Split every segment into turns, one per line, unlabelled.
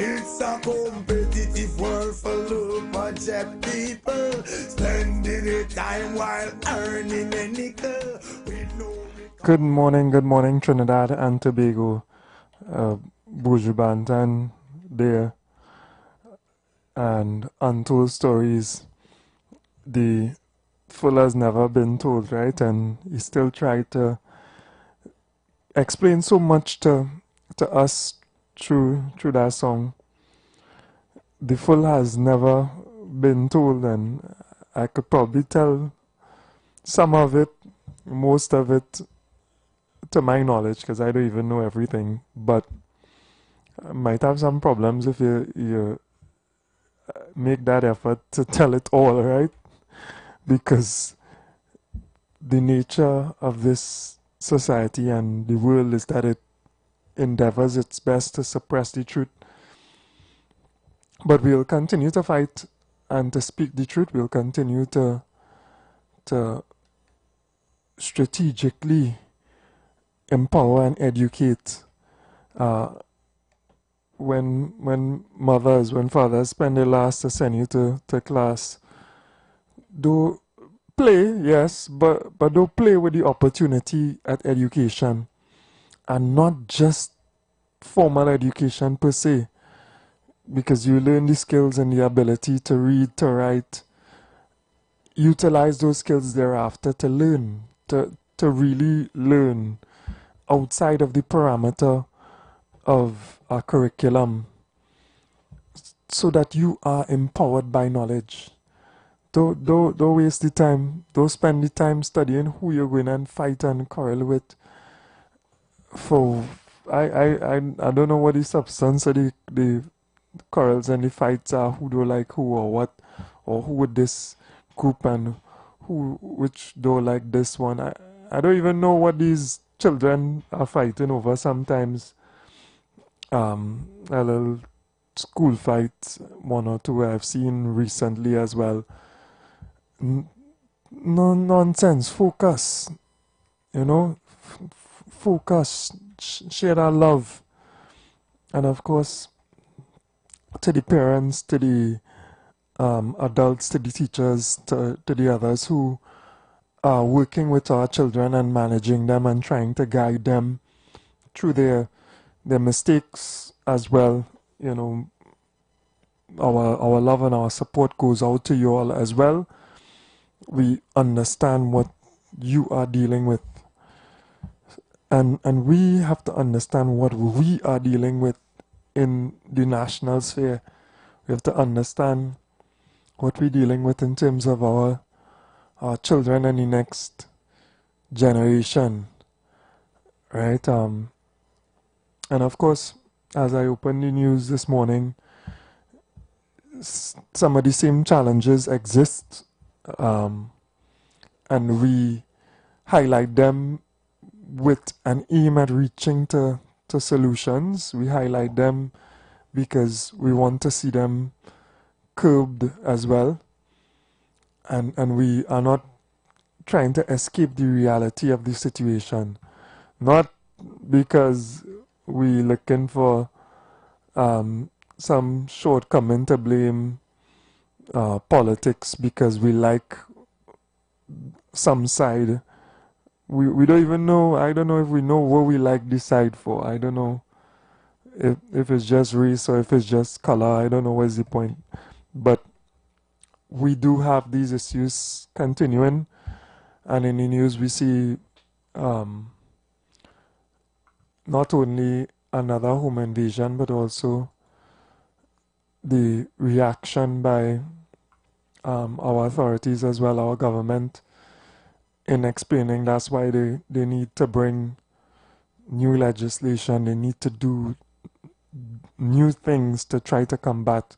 It's a competitive world full of project people spending their time while earning a nickel.
Good morning, Trinidad and Tobago, Bujubantan there, and untold stories. The full has never been told, right? And he still tried to explain so much to us through that song. The full has never been told, and I could probably tell some of it, most of it, to my knowledge, because I don't even know everything, but I might have some problems if you make that effort to tell it all, right? Because the nature of this society and the world is that it endeavors its best to suppress the truth. But we'll continue to fight and to speak the truth. We'll continue to strategically empower and educate. When mothers, when fathers spend their last to send you to class, do play, yes, but don't play with the opportunity at education, and not just formal education per se, because you learn the skills and the ability to read, to write, utilize those skills thereafter to learn, to really learn outside of the parameter of a curriculum, so that you are empowered by knowledge. Don't waste the time. Don't spend the time studying who you're going and fight and quarrel with. For I don't know what the substance of the quarrels and the fights are. Who don't like who or what, or who with this group and which don't like this one. I don't even know what these children are fighting over sometimes. A little school fight, one or two I've seen recently as well. No nonsense. Focus. Focus. Share that love. And of course, to the parents, to the adults, to the teachers, to the others who are working with our children and managing them and trying to guide them through their mistakes as well. Our love and our support goes out to you all as well. We understand what you are dealing with, and we have to understand what we are dealing with in the national sphere. We have to understand what we're dealing with in terms of our children and the next generation, right? And of course, as I opened the news this morning, some of the same challenges exist, and we highlight them with an aim at reaching to solutions. We highlight them because we want to see them curbed as well, and we are not trying to escape the reality of the situation, not because we're looking for some shortcoming to blame politics because we like some side. We don't even know. I don't know if we know what we like this side for. I don't know if it's just race or if it's just color. I don't know what's the point. But we do have these issues continuing, and in the news we see not only another home invasion, but also the reaction by our authorities as well, our government, in explaining that's why they need to bring new legislation. They need to do new things to try to combat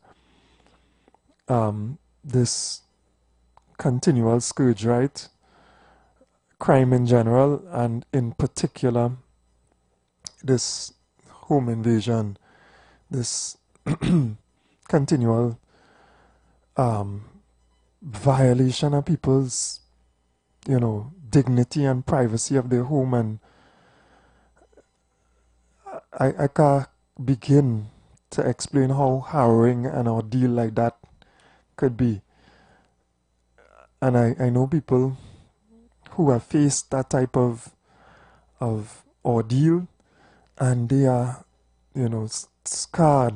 this continual scourge, right? Crime in general, and in particular this home invasion, this continual violation of people's dignity and privacy of their home. And I can't begin to explain how harrowing an ordeal like that could be. And I know people who have faced that type of ordeal, and they are, scarred,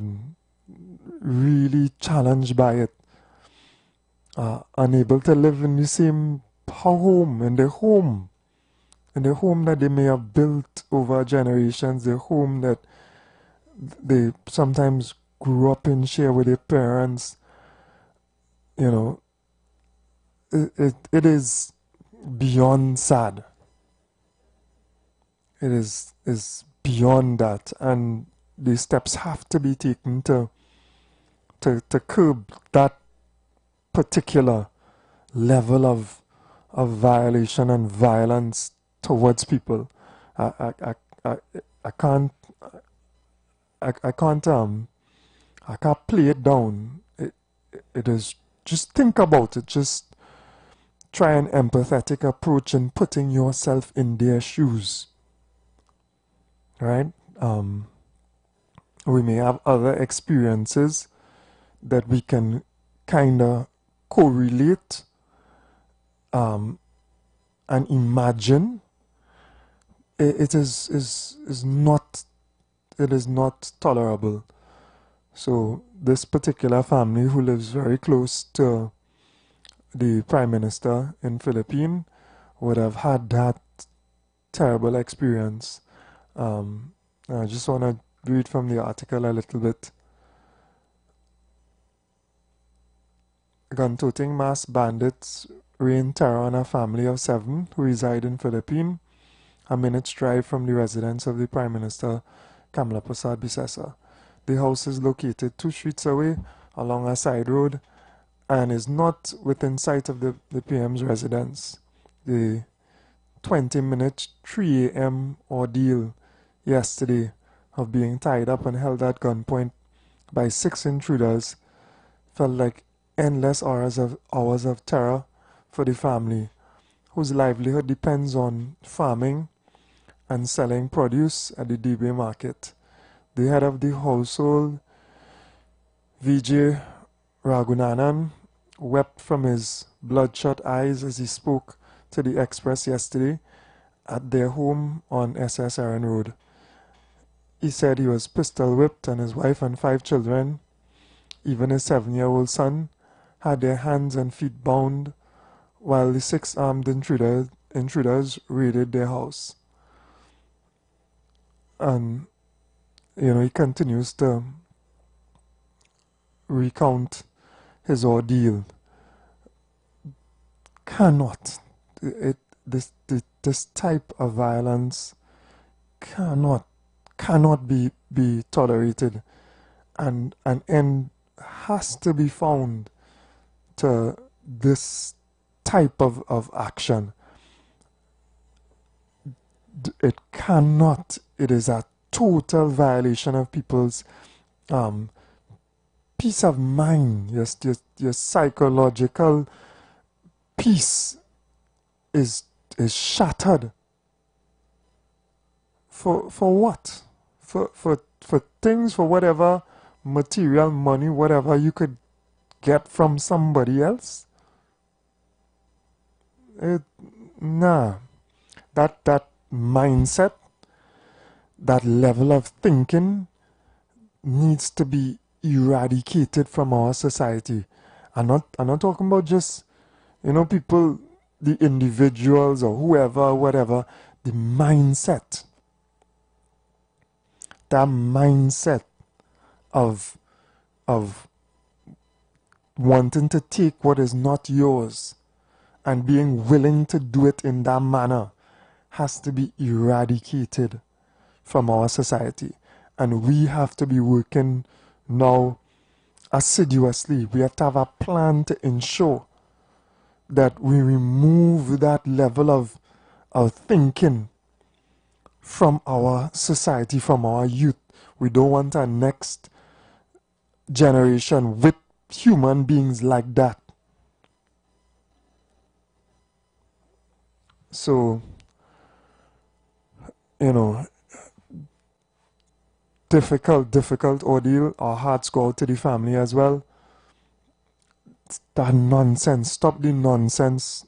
really challenged by it, unable to live in the same home, in the home that they may have built over generations, the home that they sometimes grew up in, share with their parents. You know, it is beyond sad. It is beyond that, and the steps have to be taken to curb that particular level of violation and violence towards people. I I I I, I can't I can't I can't play it down. It is, just think about it. Just try an empathetic approach in putting yourself in their shoes. Right? We may have other experiences that we can kind of correlate and imagine. It is not, it is not tolerable. So this particular family who lives very close to the Prime Minister in Philippines would have had that terrible experience. I just want to read from the article a little bit. Gun-toting mass bandits rain terror on a family of 7 who reside in Philippines, a minute's drive from the residence of the Prime Minister, Kamla Prasad Bisesa. The house is located 2 streets away along a side road and is not within sight of the PM's residence. The 20-minute 3 a.m. ordeal yesterday of being tied up and held at gunpoint by 6 intruders felt like endless hours of terror for the family, whose livelihood depends on farming and selling produce at the DB market. The head of the household, Vijay Raghunanan, wept from his bloodshot eyes as he spoke to the Express yesterday at their home on SS Aaron Road. He said he was pistol whipped and his wife and 5 children, even his 7-year-old son, had their hands and feet bound while the 6 armed intruders raided their house. And he continues to recount his ordeal. This type of violence cannot be tolerated, and an end has to be found to this type of action. It cannot. It is a total violation of people's peace of mind. Your psychological peace is shattered. For what? For things, for whatever material, money, whatever you could get from somebody else? Nah. That mindset, that level of thinking needs to be eradicated from our society. I'm not talking about just, people, the individuals or whoever, whatever. The mindset. That mindset of wanting to take what is not yours and being willing to do it in that manner has to be eradicated from our society. And we have to be working now assiduously. We have to have a plan to ensure that we remove that level of thinking from our society, from our youth. We don't want our next generation with human beings like that. So, difficult ordeal. Our hearts go out to the family as well. That nonsense. Stop the nonsense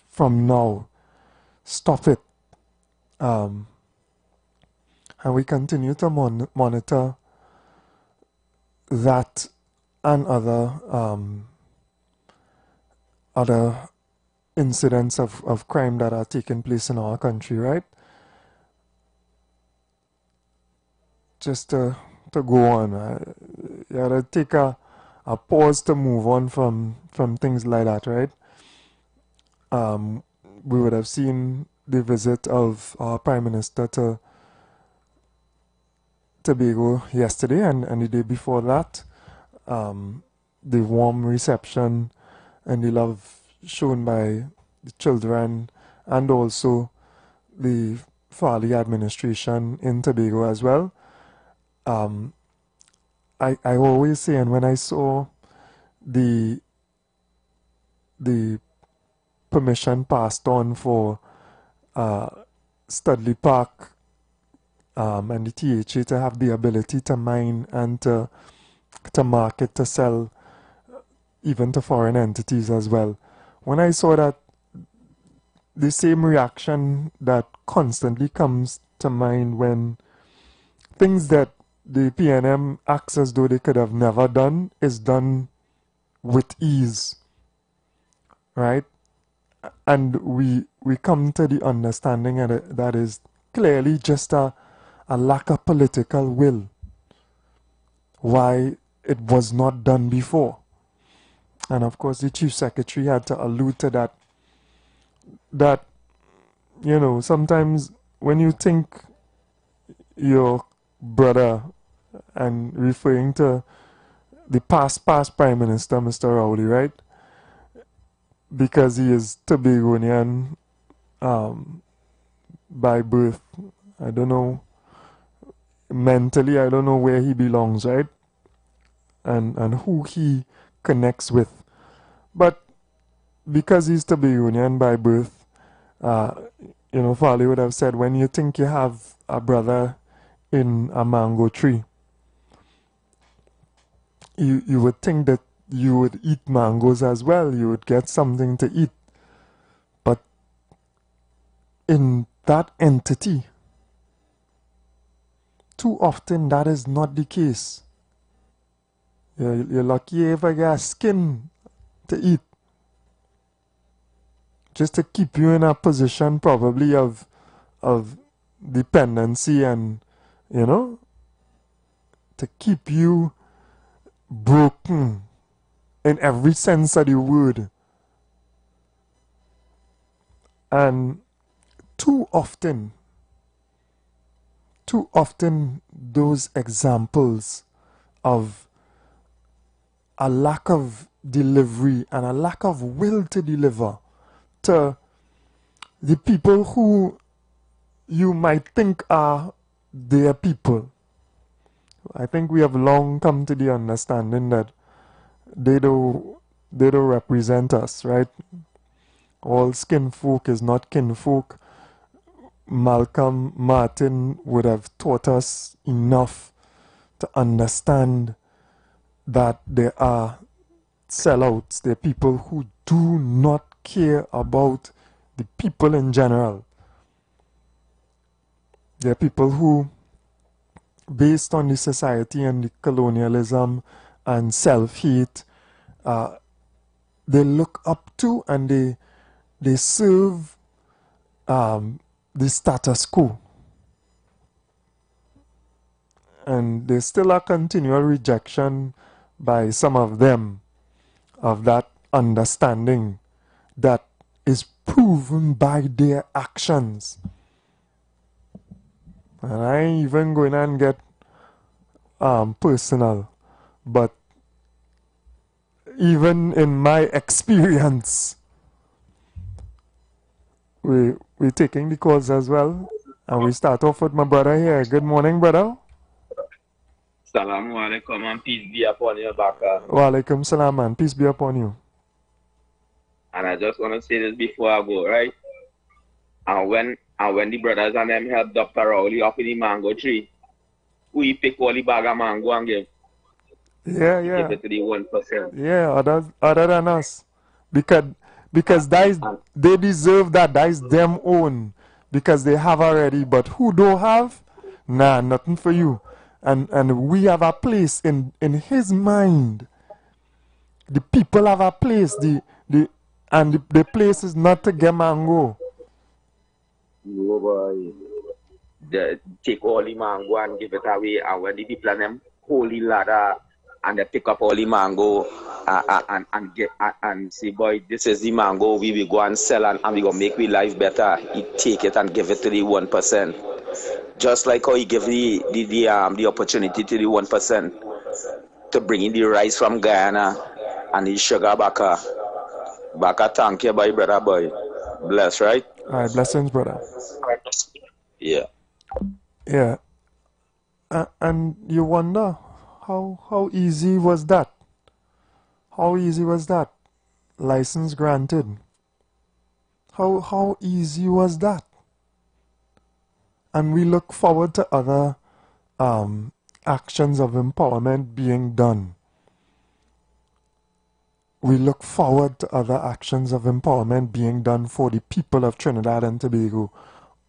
from now. Stop it. And we continue to monitor that and other incidents of crime that are taking place in our country, right? Just to go on, you gotta take a pause to move on from things like that, right? We would have seen the visit of our Prime Minister to Tobago yesterday and the day before that. The warm reception and the love shown by the children and also the Farley administration in Tobago as well. I always say, and when I saw the permission passed on for Studley Park and the THA to have the ability to mine and to market, to sell, even to foreign entities as well. When I saw that, the same reaction that constantly comes to mind when things that the PNM acts as though they could have never done is done with ease, right? And we come to the understanding that is clearly just a lack of political will why it was not done before. And of course the Chief Secretary had to allude to that, you know, sometimes when you think your brother, and referring to the past Prime Minister, Mr. Rowley, right? Because he is Tobagonian by birth. I don't know. Mentally, I don't know where he belongs, right? And who he connects with. But because he's Tobagonian by birth, you know, Farley would have said, when you think you have a brother in a mango tree, you would think that you would eat mangoes as well. You would get something to eat. But in that entity, too often that is not the case. You're lucky if I get skin to eat. Just to keep you in a position probably of dependency and, you know, to keep you broken in every sense of the word. And too often those examples of a lack of delivery and a lack of will to deliver to the people who you might think are their people. I think we have long come to the understanding that they don't represent us, right? All skin folk is not kinfolk. Malcolm Martin would have taught us enough to understand that there are sellouts, there are people who do not care about the people in general. There are people who, based on the society and the colonialism and self-hate, they look up to and they serve the status quo. And there's still a continual rejection by some of them of that understanding that is proven by their actions. And I ain't even going and get personal, but even in my experience, we're taking the calls as well, and we start off with my brother here. Good morning, brother.
Salamu alaikum and peace be upon you, Baka.
Wa alaikum salam, and peace be upon you.
And I just want to say this before I go, right? And when the brothers and them helped Dr. Rowley up in the mango tree, we pick all the bag of mango and give
Yeah.
it to the 1%.
Yeah, other than us. Because they deserve that. That is them own. Because they have already. But who don't have? Nah, nothing for you. And we have a place in his mind. The people have a place. The place is not to get mango.
No boy. Take all the mango and give it away. And when the people and them holy ladder and they pick up all the mango and say, boy, this is the mango we will go and sell and we gonna make we life better. He take it and give it to the 1%. Just like how he give the opportunity to the 1% to bring in the rice from Guyana and the sugar back thank you, boy, brother, boy. Bless, right?
All right, blessings, brother.
Yeah.
Yeah. And you wonder how easy was that? How easy was that? License granted. How easy was that? And we look forward to other actions of empowerment being done. We look forward to other actions of empowerment being done for the people of Trinidad and Tobago.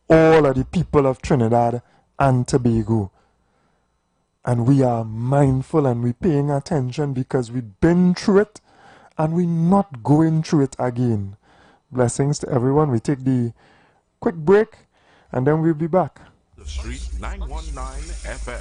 All of the people of Trinidad and Tobago. And we are mindful and we're paying attention because we've been through it and we're not going through it again. Blessings to everyone. We take the quick break and then we'll be back.
The Street 919 FM.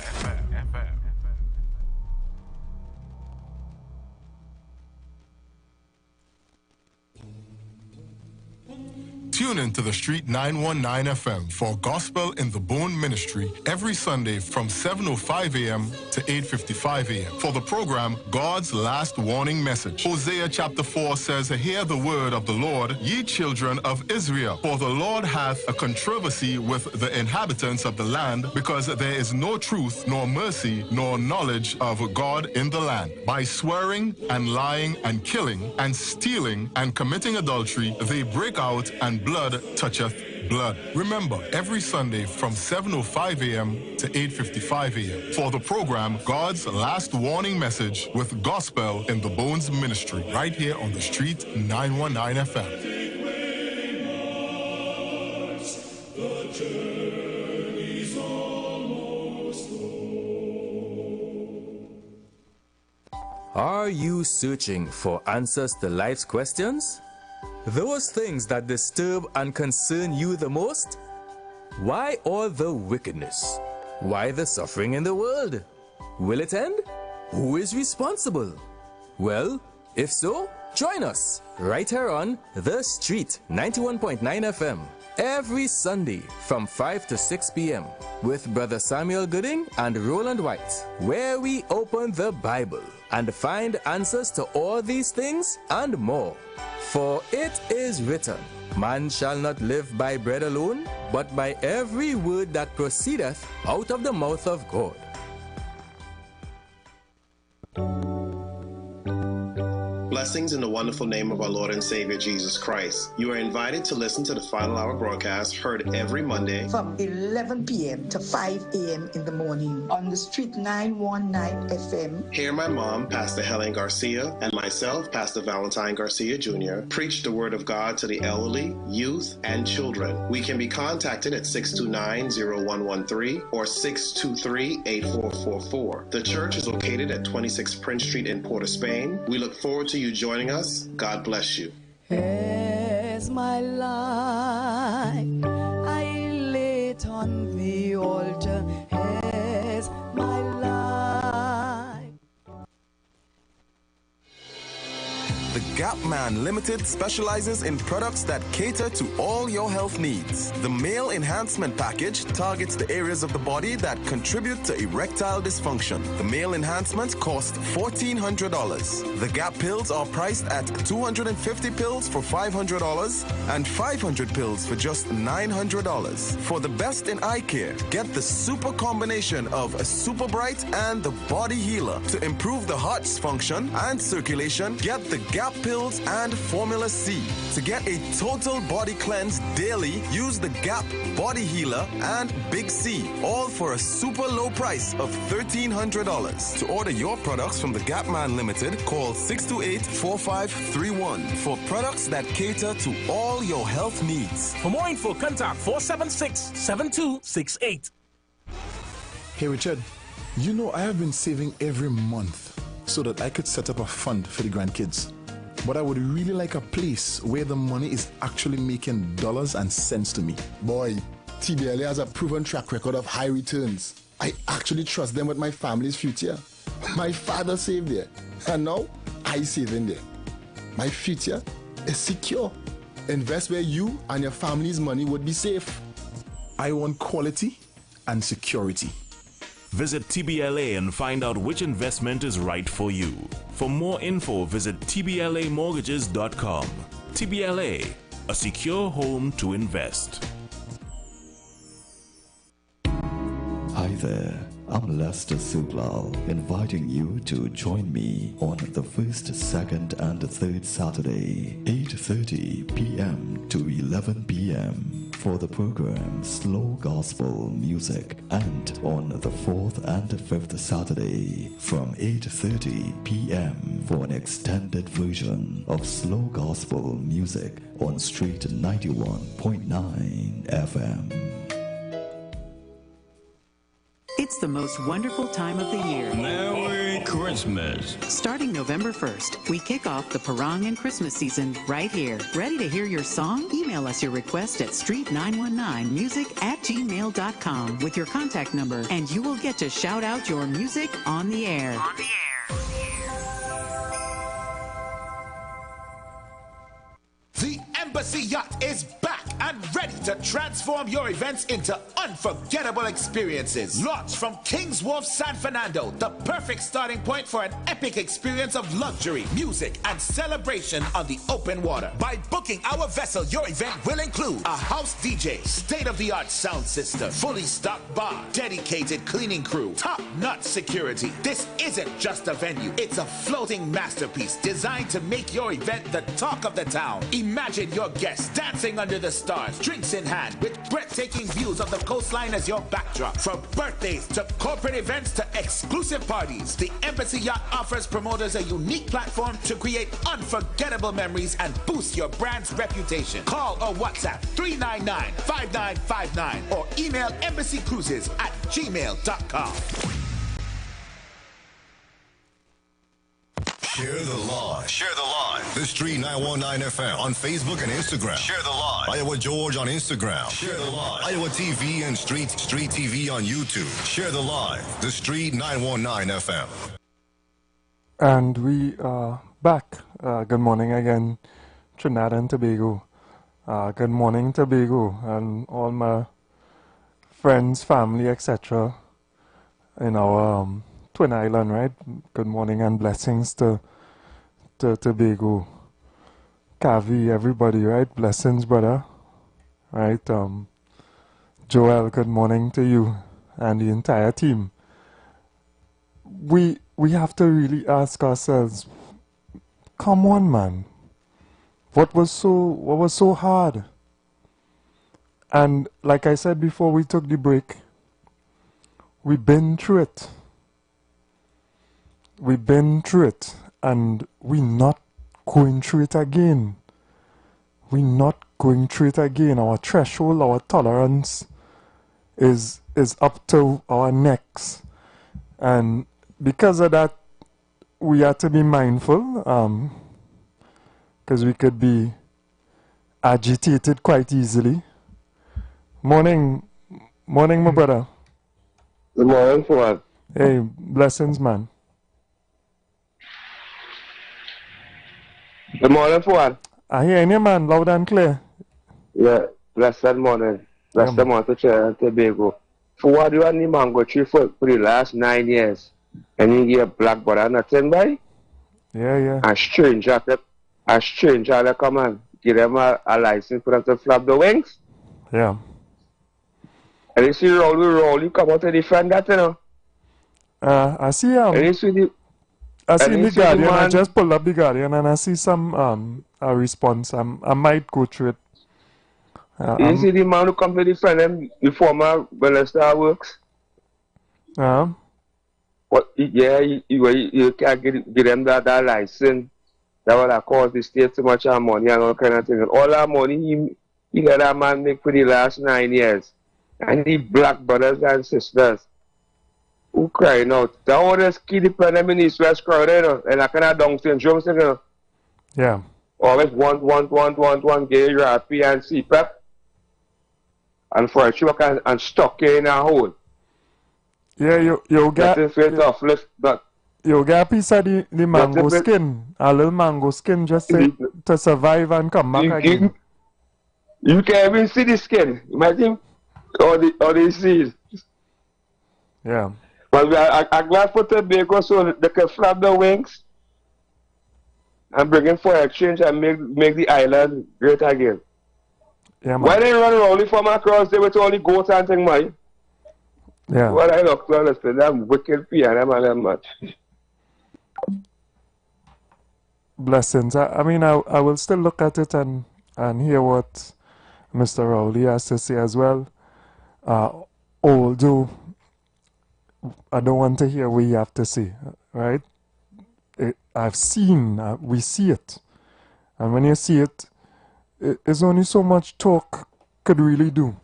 Tune in to the Street 919 FM for Gospel in the Bone Ministry every Sunday from 7:05 a.m. to 8:55 a.m. for the program God's Last Warning Message. Hosea chapter 4 says, "Hear the word of the Lord, ye children of Israel. For the Lord hath a controversy with the inhabitants of the land, because there is no truth, nor mercy, nor knowledge of God in the land. By swearing and lying and killing and stealing and committing adultery, they break out, and blood toucheth blood." Remember, every Sunday from 7:05 a.m. to 8:55 a.m. for the program God's Last Warning Message with Gospel in the Bones Ministry, right here on the Street 919 FM.
Are you searching for answers to life's questions? Those things that disturb and concern you the most? Why all the wickedness? Why the suffering in the world? Will it end? Who is responsible? Well, if so, join us right here on The Street 91.9 FM every Sunday from 5 to 6 p.m. with Brother Samuel Gooding and Roland White, where we open the Bible and find answers to all these things and more. For it is written, man shall not live by bread alone, but by every word that proceedeth out of the mouth of God.
Blessings in the wonderful name of our Lord and Savior Jesus Christ. You are invited to listen to the Final Hour broadcast heard every Monday
from 11 p.m. to 5 a.m. in the morning on the Street 919 FM.
Hear my mom, Pastor Helen Garcia, and myself, Pastor Valentine Garcia Jr., preach the Word of God to the elderly, youth, and children. We can be contacted at 629-0113 or 623-8444. The church is located at 26 Prince Street in Port of Spain. We look forward to you joining us. God bless you.
As my life I lay it on the altar, as my life.
The Gap Man Limited specializes in products that cater to all your health needs. The Male Enhancement Package targets the areas of the body that contribute to erectile dysfunction. The Male Enhancement costs $1,400. The Gap pills are priced at 250 pills for $500 and 500 pills for just $900. For the best in eye care, get the super combination of a Super Bright and the Body Healer. To improve the heart's function and circulation, get the Gap Gap Pills, and Formula C. To get a total body cleanse daily, use the Gap Body Healer and Big C, all for a super low price of $1,300. To order your products from the Gap Man Limited, call 628-4531 for products that cater to all your health needs.
For more info, contact 476-7268.
Hey Richard, you know I have been saving every month so that I could set up a fund for the grandkids. But I would really like a place where the money is actually making dollars and cents to me.
Boy, TBLA has a proven track record of high returns. I actually trust them with my family's future. My father saved there, and now I save in there. My future is secure. Invest where you and your family's money would be safe.
I want quality and security.
Visit TBLA and find out which investment is right for you. For more info, visit tblamortgages.com. TBLA, a secure home to invest.
Hi there, I'm Lester Suglal, inviting you to join me on the first, second, and third Saturday, 8:30 p.m. to 11 p.m. for the program Slow Gospel Music, and on the fourth and fifth Saturday from 8:30 p.m. for an extended version of Slow Gospel Music on Street 91.9 FM.
It's the most wonderful time of the year.
Merry Christmas.
Starting November 1st, we kick off the Parang and Christmas season right here. Ready to hear your song? Email us your request at street919music@gmail.com with your contact number, and you will get to shout out your music on the air.
The Embassy Yacht is back and ready to transform your events into unforgettable experiences. Launched from King's Wharf, San Fernando, the perfect starting point for an epic experience of luxury, music, and celebration on the open water. By booking our vessel, your event will include a house DJ, state-of-the-art sound system, fully stocked bar, dedicated cleaning crew, top-notch security. This isn't just a venue, it's a floating masterpiece designed to make your event the talk of the town. Imagine your guests dancing under the stars, drinks in hand, with breathtaking views of the coastline as your backdrop. From birthdays to corporate events to exclusive parties, the Embassy Yacht offers promoters a unique platform to create unforgettable memories and boost your brand's reputation. Call or WhatsApp 399-5959 or email embassycruises@gmail.com.
Share the live. Share the live. The Street 919 FM on Facebook and Instagram. Share the live. Iowa George on Instagram. Share the live. Iowa TV and Street TV on YouTube. Share the live. The Street 919 FM.
And we are back. Good morning again, Trinidad and Tobago. Good morning, Tobago, and all my friends, family, etc. in our Twin Island, right? Good morning and blessings to Tobago, Kavi, everybody, right? Blessings, brother, right? Joel, good morning to you and the entire team. We have to really ask ourselves, come on, man, what was so hard? And like I said before we took the break, we've been through it. We've been through it, and we're not going through it again. We're not going through it again. Our threshold, our tolerance is up to our necks. And because of that, we have to be mindful, because we could be agitated quite easily. Morning, my brother.
Good morning, Fuad.
Hey, blessings, man.
Good morning, Fuad.
I hear you, man, loud and clear.
Yeah, blessed morning. Blessed morning to Trinidad and Tobago. Fuad, you and the man go through for the last 9 years. And you get black brother nothing, boy?
Yeah.
A stranger they come and give them a license for them to flap the wings.
Yeah.
And you see roll, you come out to defend that, you know.
I see him.
And you see
I seen
And
the
he said,
Guardian. I
man,
just pulled up the Guardian and I see some a response. I might go through it.
you see the man who come to defend him, the former Bellestar works? What? Yeah, you can't get them that license. That would have caused the state so much money and all kind of things. And all that money he let that man make for the last 9 years. And the black brothers and sisters who crying out. That all this kid depend them in East West Corridor, you know, and I kind of down syndrome, you know.
Yeah.
Always want, get your RP and CPAP. And for a truck and stuck in a hole.
Yeah, you get
you
get a piece of the mango skin, a little mango skin just to survive and come back again.
You can't even see the skin. Imagine all the seeds.
Yeah.
But we are glad for Tobago so they can flap the wings and bring in for exchange and make the island great again.
Yeah, man.
Why they run only from across there with only goats and things, man?
Yeah.
Well, I look to understand them wicked people and them much.
Blessings. I mean, I will still look at it and hear what Mr. Rowley has to say as well. Although I don't want to hear what you have to say, right? I've seen, we see it. And when you see it, it's only so much talk could really do.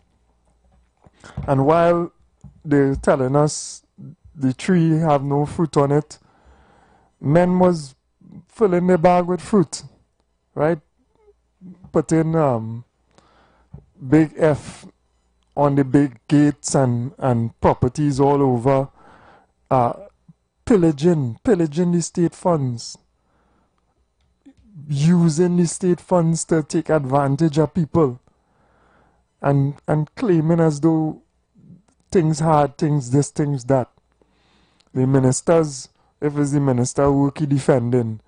And while they're telling us the tree have no fruit on it, men was filling their bag with fruit, right? Putting big F on the big gates and properties all over, pillaging the state funds, using the state funds to take advantage of people, and claiming as though things hard, things this, things that. The ministers, if it's the minister who keep defending,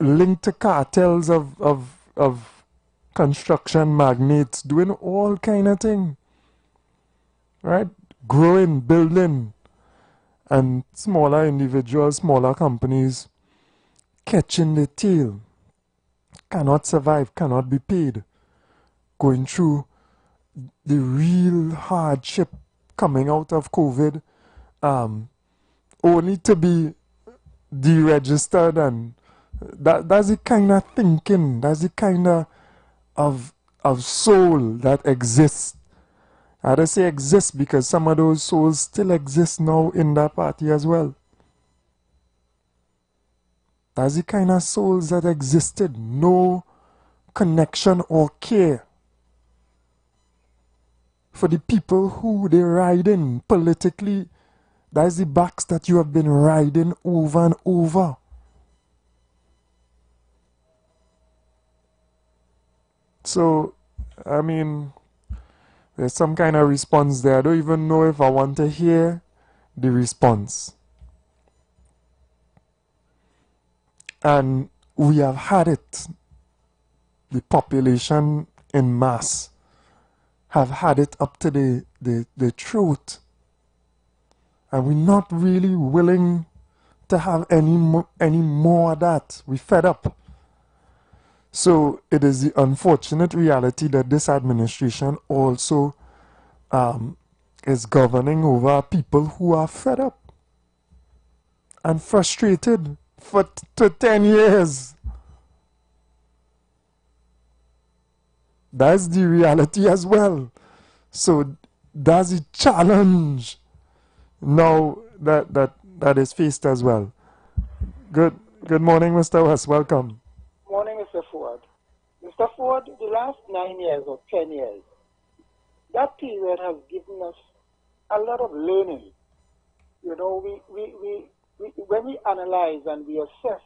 linked to cartels of construction magnates doing all kind of thing, right? Growing, building, and smaller individuals, smaller companies catching the tail, cannot survive, cannot be paid, going through the real hardship coming out of COVID, only to be deregistered. And that's the kind of thinking, that's the kind of soul that exists. I don't say exists because some of those souls still exist now in that party as well. That's the kind of souls that existed. No connection or care for the people who they ride in politically. That's the backs that you have been riding over and over. So, I mean, there's some kind of response there. I don't even know if I want to hear the response. And we have had it. The population in mass have had it up to the throat. And we're not really willing to have any more of that. We're fed up. So it is the unfortunate reality that this administration also is governing over people who are fed up and frustrated for 10 years. That's the reality as well. So that's a challenge now that is faced as well. Good morning, Mr. West. Welcome.
Morning, Mr. Ford. Mr. Ford, the last 9 years or 10 years, that period has given us a lot of learning. You know, when we analyze and we assess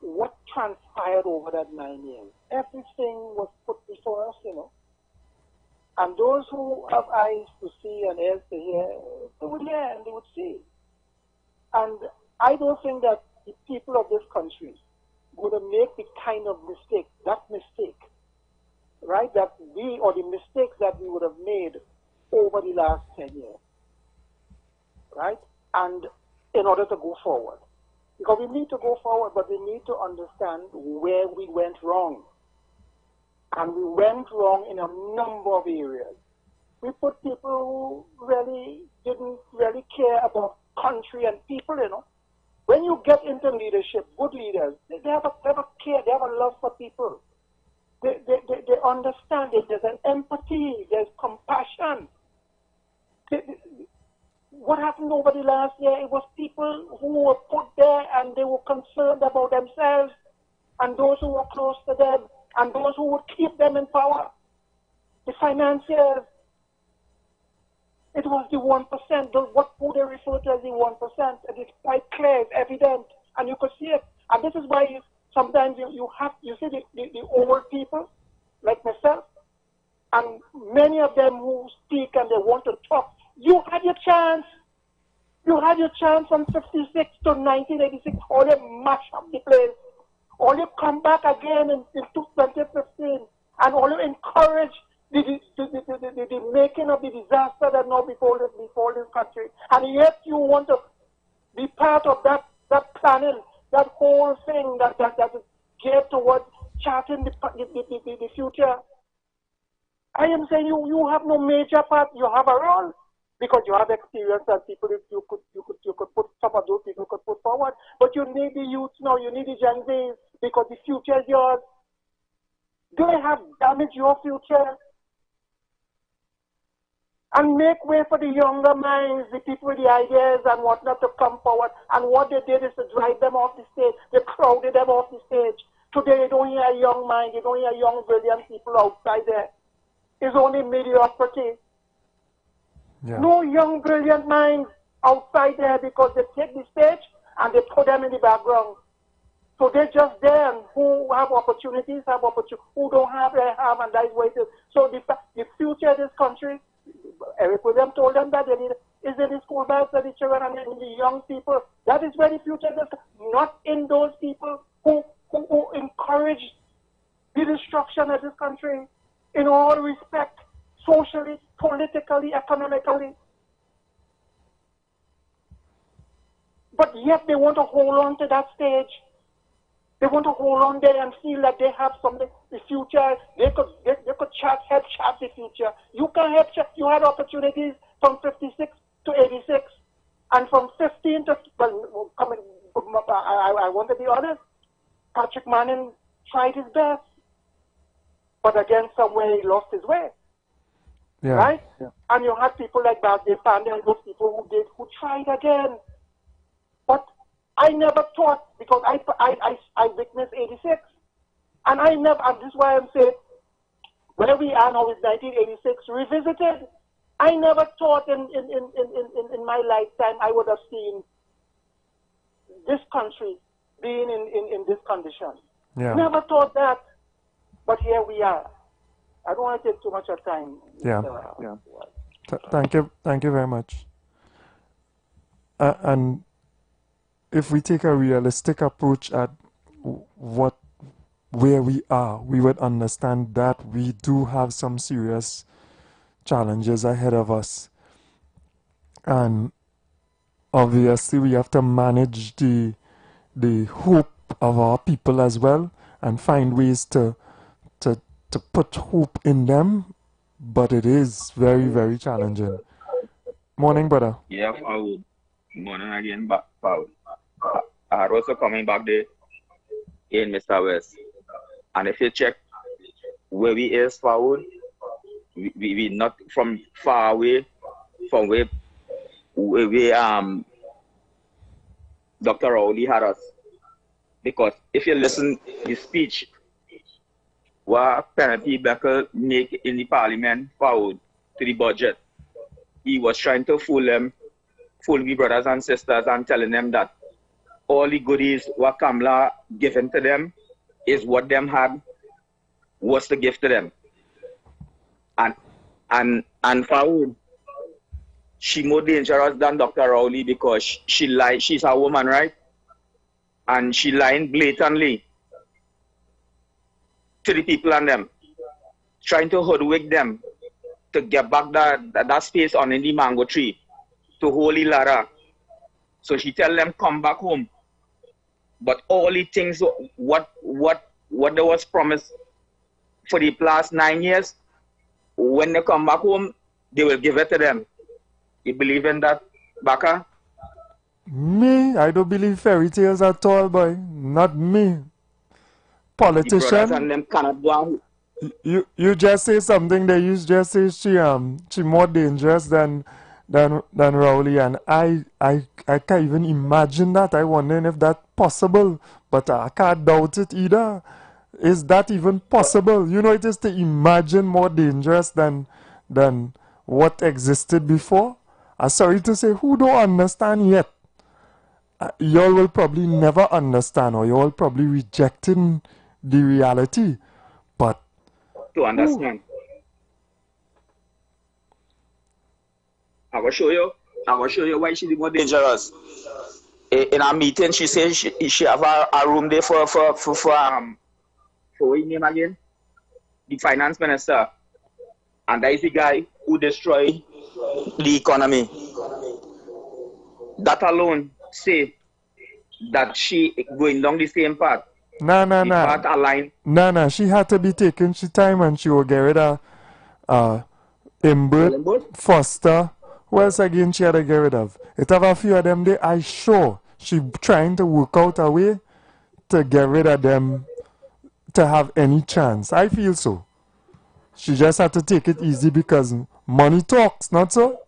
what transpired over that 9 years, everything was put before us, you know. And those who have eyes to see and ears to hear, they would hear and they would see. And I don't think that the people of this country would have made the kind of mistake, right, that we, or the mistakes that we would have made over the last 10 years, right? and in order to go forward. Because we need to go forward, but we need to understand where we went wrong. And we went wrong in a number of areas. We put people who really didn't really care about country and people, you know. When you get into leadership, good leaders, they have a care, they have a love for people. They understand it. There's an empathy, there's compassion. What happened over the last year, it was people who were put there and they were concerned about themselves and those who were close to them and those who would keep them in power. The financiers, it was the 1%, who they refer to as the 1%. It is quite clear, it's evident, and you could see it. And this is why sometimes you see the old people, like myself, and many of them who speak and they want to talk. You had your chance. You had your chance from 56 to 1986. All you mash up the place. All you come back again in 2015. And all you encourage the making of the disaster that now befall this country. And yet you want to be part of that planning, that whole thing that is geared towards charting the future. I am saying you have no major part. You have a role because you have experience and people you could put some of those people could put forward. But you need the youth now. You need the Gen Zs because the future is yours. They have damaged your future. And make way for the younger minds, the people with the ideas and whatnot to come forward. And what they did is to drive them off the stage. They crowded them off the stage. Today you don't hear a young mind, you don't hear young, brilliant people outside there. It's only mediocrity. Yeah. No young, brilliant minds outside there because they take the stage and they put them in the background. So they're just there, and who have opportunities, who don't have, they have, and that is what it is. So the future of this country, Eric Williams told them that is in the school bags of the children and in the young people. That is where the future is, not in those people who encourage the destruction of this country in all respect, socially, politically, economically. But yet they want to hold on to that stage. They want to hold on there and feel that they have something, the future, they could help chart the future. You can help chart. You had opportunities from 56 to 86, and from 15 to, I want to be honest, Patrick Manning tried his best, but again, somewhere he lost his way. Yeah. Right? Yeah. And you had people like Basil Pandey and those people who tried again. But I never thought, because I witnessed 86, and I never, and this is why I'm saying, where we are now is 1986 revisited. I never thought in my lifetime I would have seen this country being in this condition. Yeah. Never thought that, but here we are. I don't want to take too much of time.
Yeah. Thank you very much. And if we take a realistic approach at where we are, we would understand that we do have some serious challenges ahead of us. And obviously we have to manage the hope of our people as well and find ways to put hope in them, but it is very, very challenging. Morning, brother.
Yeah, Paul. Morning again, Paul. I also coming back there in Mr. West. And if you check where we is forward, we not from far away from where Dr. Rowley had us. Because if you listen to his speech, what Penalty Becker make in the parliament forward to the budget, he was trying to fool me brothers and sisters and telling them that all the goodies what Kamala given to them is what them had was to give to them. And forward, she more dangerous than Dr. Rowley because she lied. She's a woman, right? And she lying blatantly to the people and them, trying to hoodwink them to get back that space on the mango tree to Holy Lara So she tell them come back home. But all the things what there was promised for the last 9 years, when they come back home, they will give it to them. You believe in that, Baka?
Me? I don't believe fairy tales at all, boy. Not me.
The brothers and
Politician.
them cannot go on.
You just say something that you just say she more dangerous than Rowley, and I can't even imagine that. I wondering if that's possible, but I can't doubt it either. Is that even possible? You know, it is to imagine more dangerous than what existed before. I'm sorry to say, who don't understand yet? Y'all will probably never understand, or y'all probably rejecting the reality. But
To understand. I will show you why she is more dangerous. In a meeting, she says she have a room there for what his name again? The finance minister. And that is the guy who destroy the economy. That alone say that she going down the same path.
Nah.
Path aligned.
Nah. She had to be taking she time, and she will get rid of Imbert, Foster. Who else again she had to get rid of? It have a few of them there. I sure she trying to work out a way to get rid of them to have any chance. I feel so. She just had to take it easy because money talks, not so?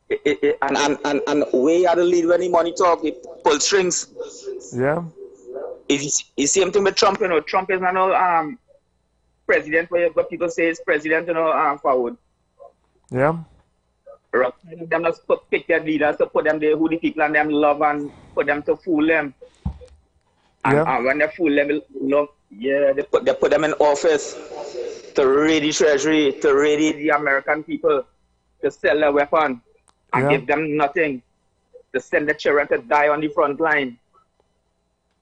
And where you had to lead when the money talk, it pull strings.
Yeah.
It's the same thing with Trump, you know. Trump is not president, what people say is president, you know, forward.
Yeah.
Them just pick their leaders to put them there who the people and them love and put them to fool them. And when they fool them, they put them in office to raid the treasury, to raid the American people, to sell their weapon and give them nothing, to send the children to die on the front line.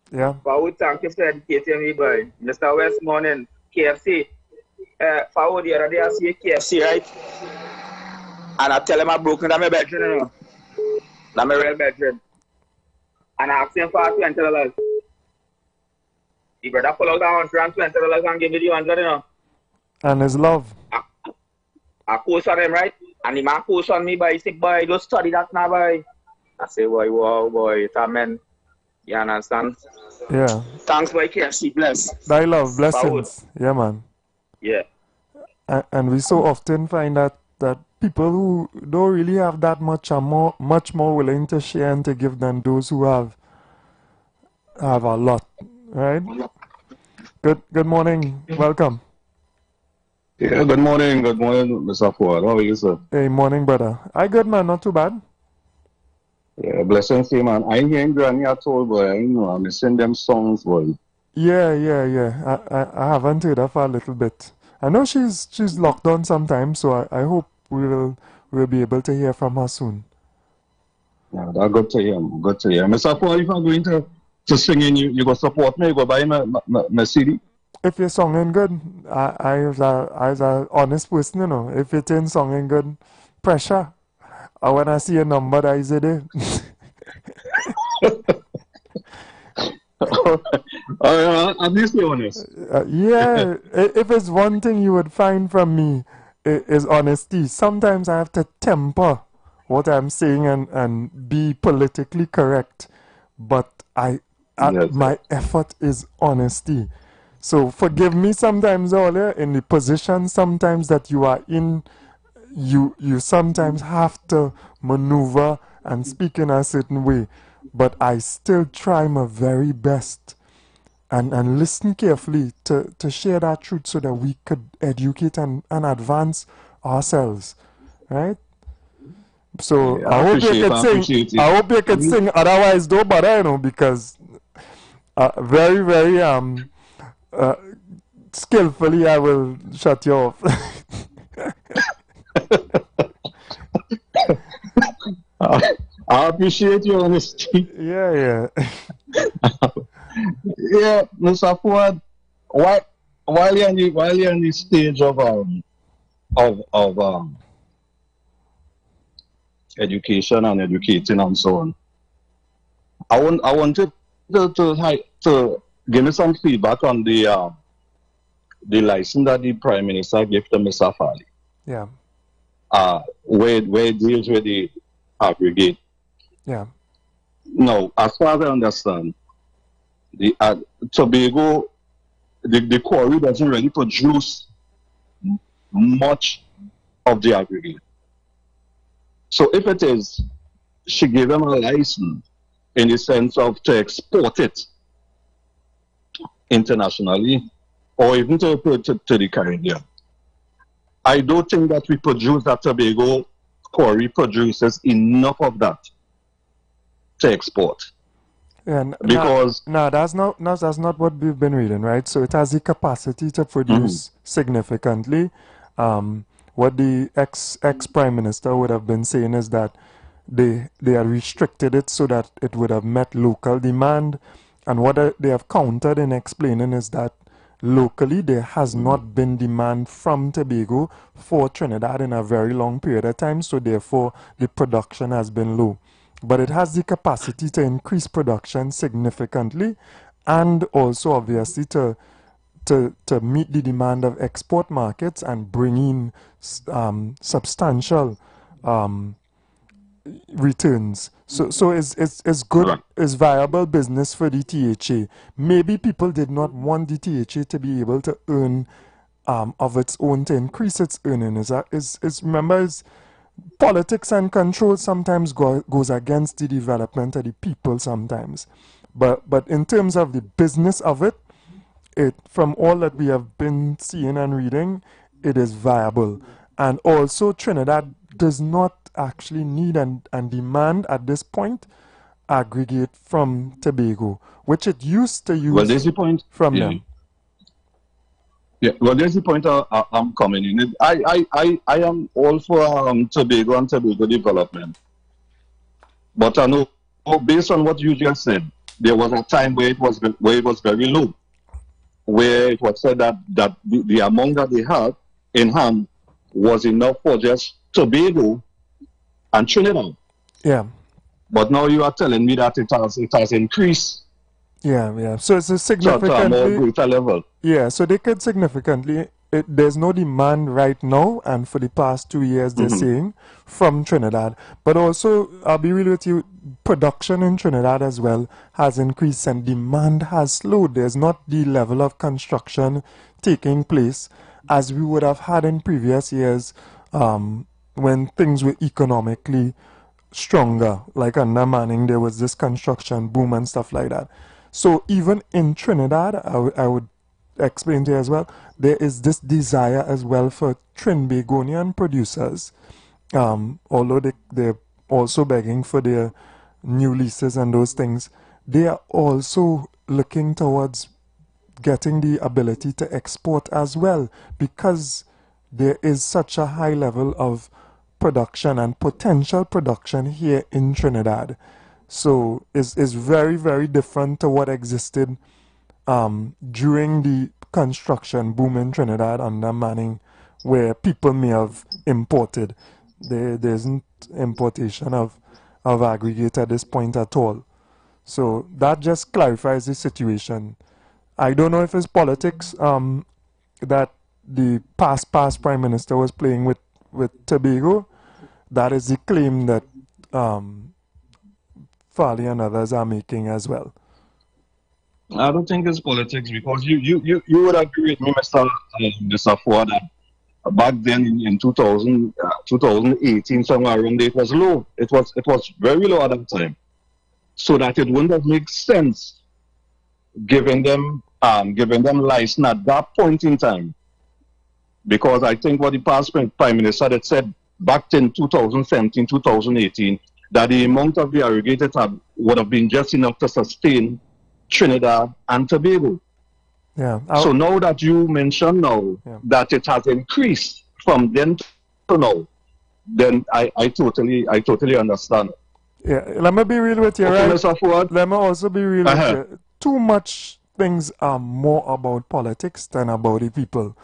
Yeah.
Forward, thank you for educating me, boy. Mr. West Morning, KFC. Forward, the other day I see KFC, right? And I tell him I broke into my bedroom, you know. That's my real bedroom. And I asked him for $20. The brother pull out $120 and give me the 100, you know.
And his love.
I post on him, right? And the man post on me, boy. He said, boy, don't study that now, boy. I say, boy, wow, boy, it's a man. You understand?
Yeah.
Thanks, boy, KFC, bless.
Thy love, blessings.
Forward.
Yeah, man.
Yeah.
And we so often find that people who don't really have that much are much more willing to share and to give than those who have a lot, right? Good morning, welcome.
Yeah, good morning, Mr. Ford. How are you, sir?
Hey, morning, brother. I good, man, not too bad.
Yeah, blessings to you, man. I ain't hearing Granny at all, boy. You know, I'm missing them songs, boy.
Yeah. I haven't heard her for a little bit. I know she's locked down sometimes, so I hope we'll be able to hear from her soon.
Yeah, that's good to hear. Good to hear. Mr. Ford, if I'm going to sing in, you go support me, you go buy my CD.
If you're singing good, I was a honest person, you know. If you're singing good, pressure. And when I see a number, I say there.
At least be honest.
Yeah, if it's one thing you would find from me, is honesty. Sometimes I have to temper what I'm saying and be politically correct, but my effort is honesty. So forgive me sometimes, Ola, in the position sometimes that you are in, you sometimes have to maneuver and speak in a certain way, but I still try my very best and listen carefully to share that truth so that we could educate and advance ourselves, right? So
Yeah,
I hope you could sing. I hope you could sing. Otherwise, don't bother, you know, because very, very skillfully I will shut you off.
I appreciate your honesty.
Yeah.
Yeah, Mr. Ford, while you're in the stage of education and educating and so on, I wanted to give me some feedback on the license that the Prime Minister gave to Mr. Fali.
Yeah.
Where it deals with the aggregate.
Yeah.
Now, as far as I understand, the Tobago, the quarry doesn't really produce much of the aggregate. So if it is, she gave them a license in the sense of to export it internationally or even to the Caribbean. I don't think that we produce, that Tobago quarry produces enough of that to export.
And
because
that's not what we've been reading, right? So it has the capacity to produce significantly. What the ex Prime Minister would have been saying is that they have restricted it so that it would have met local demand, and what they have countered in explaining is that locally there has not been demand from Tobago for Trinidad in a very long period of time, so therefore the production has been low. But it has the capacity to increase production significantly, and also obviously to meet the demand of export markets and bring in substantial returns. So it's good, it's viable business for the THA. Maybe people did not want the THA to be able to earn of its own, to increase its earnings. Remember, politics and control sometimes goes against the development of the people sometimes. But in terms of the business of it, from all that we have been seeing and reading, it is viable. And also Trinidad does not actually need and demand at this point aggregate from Tobago, which it used to use.
Well, there's the point
from them.
Yeah, well, there's the point I'm coming in. I am all for Tobago and Tobago development. But I know, based on what you just said, there was a time where it was very low, where it was said that the amount that they had in hand was enough for just Tobago and Trinidad.
Yeah.
But now you are telling me that it has increased.
Yeah. So it's a significantly
to a more greater level.
Yeah, so they could significantly. There's no demand right now, and for the past 2 years they're saying from Trinidad. But also, I'll be real with you, production in Trinidad as well has increased and demand has slowed. There's not the level of construction taking place as we would have had in previous years when things were economically stronger. Like under Manning, there was this construction boom and stuff like that. So even in Trinidad, I would explain to you as well, there is this desire as well for Trinbagonian producers, although they're also begging for their new leases and those things, they are also looking towards getting the ability to export as well, because there is such a high level of production and potential production here in Trinidad. So it's very, very different to what existed during the construction boom in Trinidad under Manning, where people may have imported. There isn't importation of aggregate at this point at all. So that just clarifies the situation. I don't know if it's politics that the past Prime Minister was playing with Tobago. That is the claim that Fali and others are making as well.
I don't think it's politics, because you would agree with me, Mr. Ford, that back then in 2018, somewhere around there, it was low. It was very low at that time. So that it wouldn't have made sense giving them license at that point in time. Because I think what the past Prime Minister had said back in 2017, 2018, that the amount of the irrigated would have been just enough to sustain Trinidad and Tobago.
Yeah.
So now that you mention that it has increased from then to now, then I totally understand.
Yeah, let me be real with you,
okay,
right?
Mr. Ford?
Let me also be real with you. Too much things are more about politics than about the people.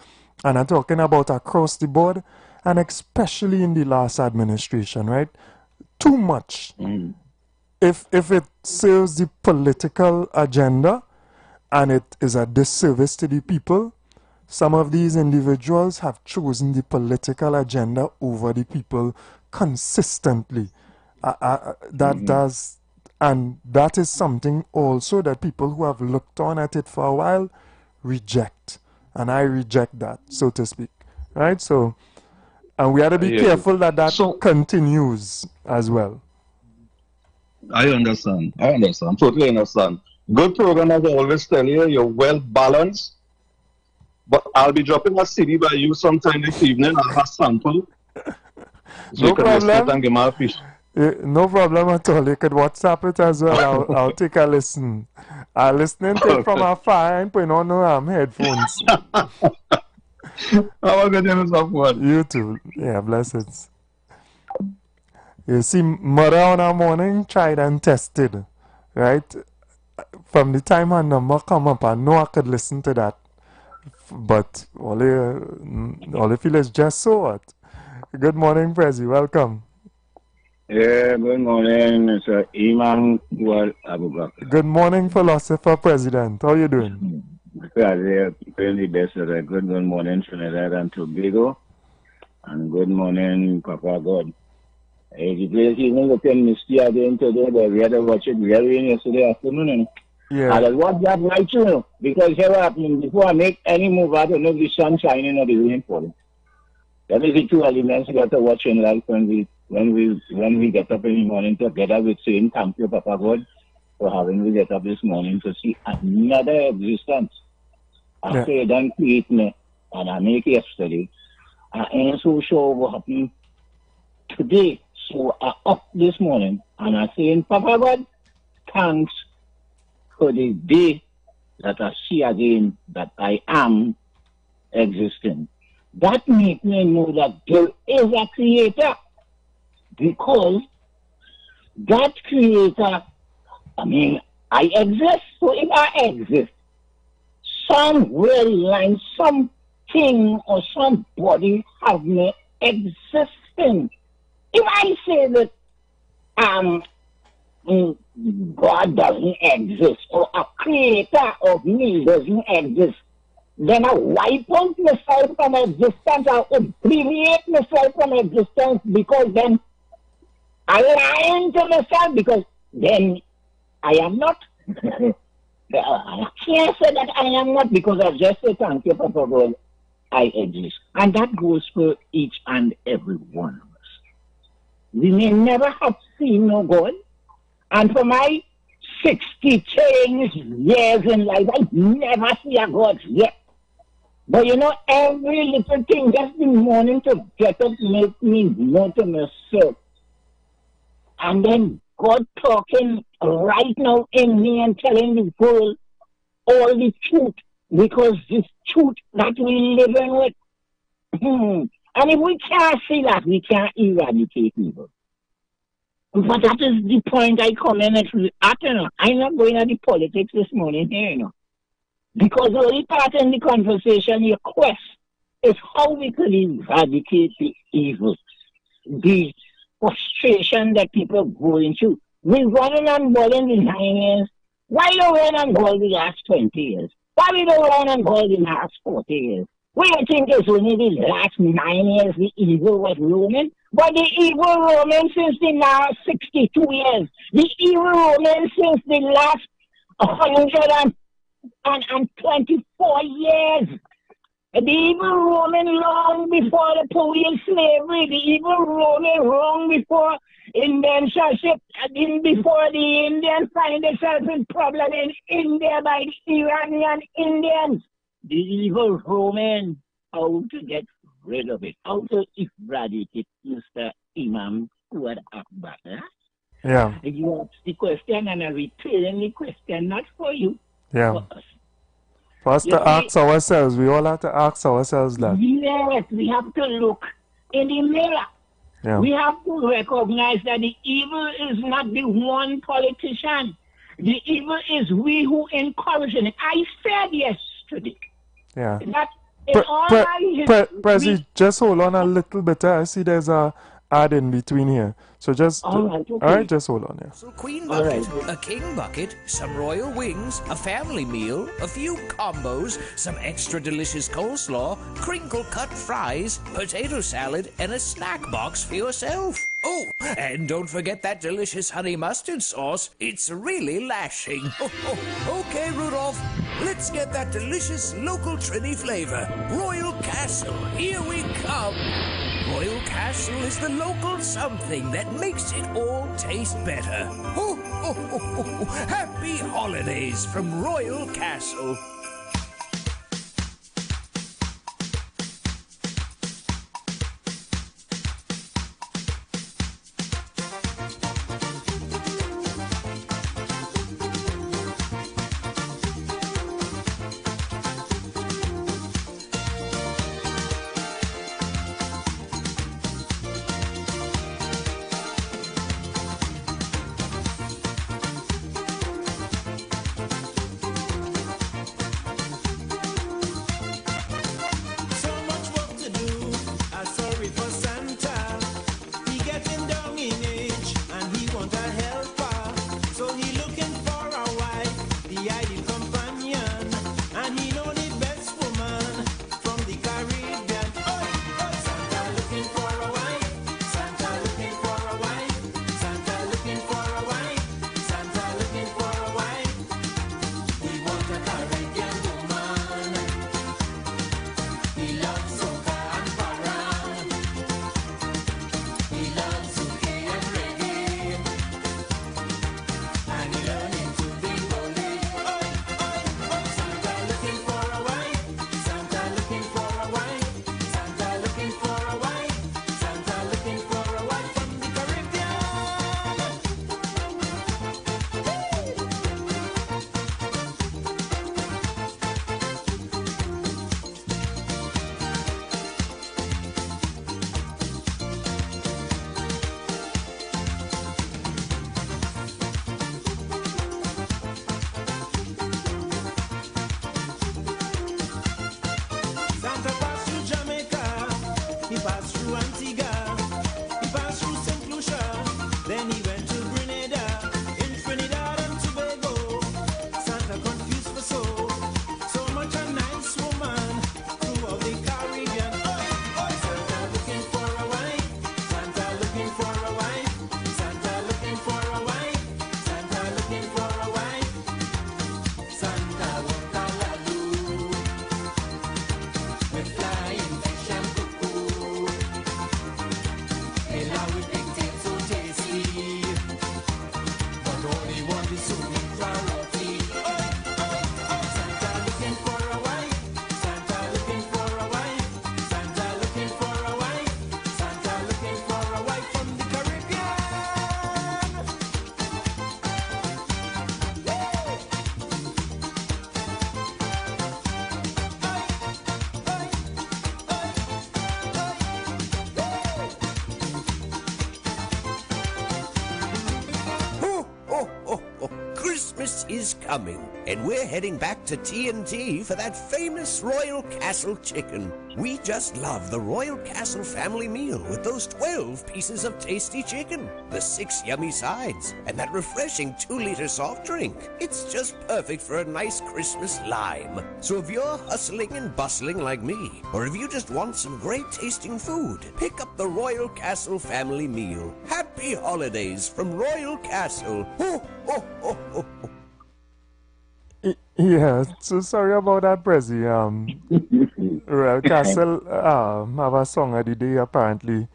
And I'm talking about across the board, and especially in the last administration, right? Too much. if it serves the political agenda and it is a disservice to the people, some of these individuals have chosen the political agenda over the people consistently. And that is something also that people who have looked on at it for a while reject. And I reject that, so to speak. Right? So, and we have to be careful that continues as well.
I understand. Totally understand. Good program, as I always tell you, you're well balanced. But I'll be dropping a CD by you sometime this evening. I'll have a sample. So
No
you can listen
problem.
and give me a fish.
No problem at all. You could WhatsApp it as well. I'll take a listen. I'll listen to it from afar and put on headphones.
Have a good day, Mr. Ford.
You too. Yeah, blessings. You see, mother on a morning tried and tested, right? From the time her number come up, I know I could listen to that. But all I feel is just so what. Good morning, Prezi. Welcome.
Yeah, good morning, Mr. Imam Abubakar.
Good morning, Philosopher President. How you doing?
Really best. Good morning, Trinidad and Tobago. And good morning, Papa God. The place even looking misty again today, but we had to watch it very yesterday afternoon.
Yeah.
And I watched that right too, because here happening before I make any move, I don't know if the sun shining or the rain falling. That is the two elements we got to watch in life when we get up in the morning together with saying thank you, Papa God, for having me get up this morning to see another existence. After you done create me and I make yesterday, I ain't so sure what happened today. So I up this morning and I saying, Papa God, thanks for the day that I see again that I am existing. That makes me know that there is a creator, because that creator, I exist. So if I exist, somewhere line, something or somebody have me existing. If I say that God doesn't exist or a creator of me doesn't exist, then I wipe out myself from existence. I abbreviate myself from existence, because then I lie to myself, because then I am not. I can't say that I am not, because I just say thank you, Papa God, I exist. And that goes for each and every one of us. We may never have seen no God. And for my 60 change years in life, I never see a God yet. But every little thing, just the morning to get up, make me know to myself. And then God talking right now in me and telling the world all the truth, because this truth that we living with. And if we can't see that, we can't eradicate evil. But that is the point I come in at. I'm not going at the politics this morning here, because the only part in the conversation, your quest, is how we could eradicate the evil, the frustration that people go into. We running and balling the 9 years. Why don't we run and ball the last 20 years? Why we don't run and ball the last 40 years? We think it's only the last 9 years the evil was roaming, but the evil roaming since the last 62 years. The evil roaming since the last 124 years. The evil roaming long before the Polish slavery. The evil roaming long before indentureship. And before the Indians find themselves in problem in India by the Iranian Indians. The evil roaming. How to get rid of it? How to eradicate Mr. Imam Kuad Akbar?
Yeah.
You ask the question and I return the question, not for you,
Yeah.
for us.
For us to ask ourselves, we all have to ask ourselves that.
Yes, we have to look in the mirror.
Yeah.
We have to recognize that the evil is not the one politician. The evil is we who encourage it. I said yesterday
Yeah.
that in all my history,
Prezi, just hold on a little bit. I see there's a add in between here. So just
All right,
all right, just hold on here.
Queen bucket, a king bucket, some royal wings, a family meal, a few combos, some extra delicious coleslaw, crinkle cut fries, potato salad, and a snack box for yourself. Oh, and don't forget that delicious honey mustard sauce. It's really lashing. Okay, Rudolph, let's get that delicious local Trini flavor. Royal Castle, here we come. Royal Castle is the local something that makes it all taste better. Happy holidays from Royal Castle. Christmas is coming, and we're heading back to TNT for that famous Royal Castle chicken. We just love the Royal Castle family meal with those 12 pieces of tasty chicken, the 6 yummy sides, and that refreshing 2-liter soft drink. It's just perfect for a nice Christmas lime. So if you're hustling and bustling like me, or if you just want some great tasting food, pick up the Royal Castle family meal. Happy holidays from Royal Castle. Ho, ho, ho, ho, ho.
Yeah, so sorry about that, Prezi. Royal Castle have a song of the day apparently,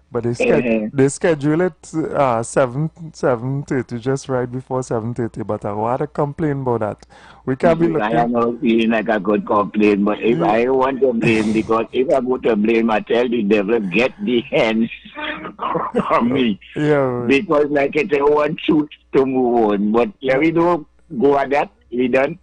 but they schedule it 7:30, just right before 7:30. But I want to complain about that. We can't be looking.
I am not feeling like a good complaint, but if I want to blame, because if I go to blame, I tell the devil, get the hands from me.
Yeah.
Because like it's a one shoot to move on. But yeah, we don't go at that. It done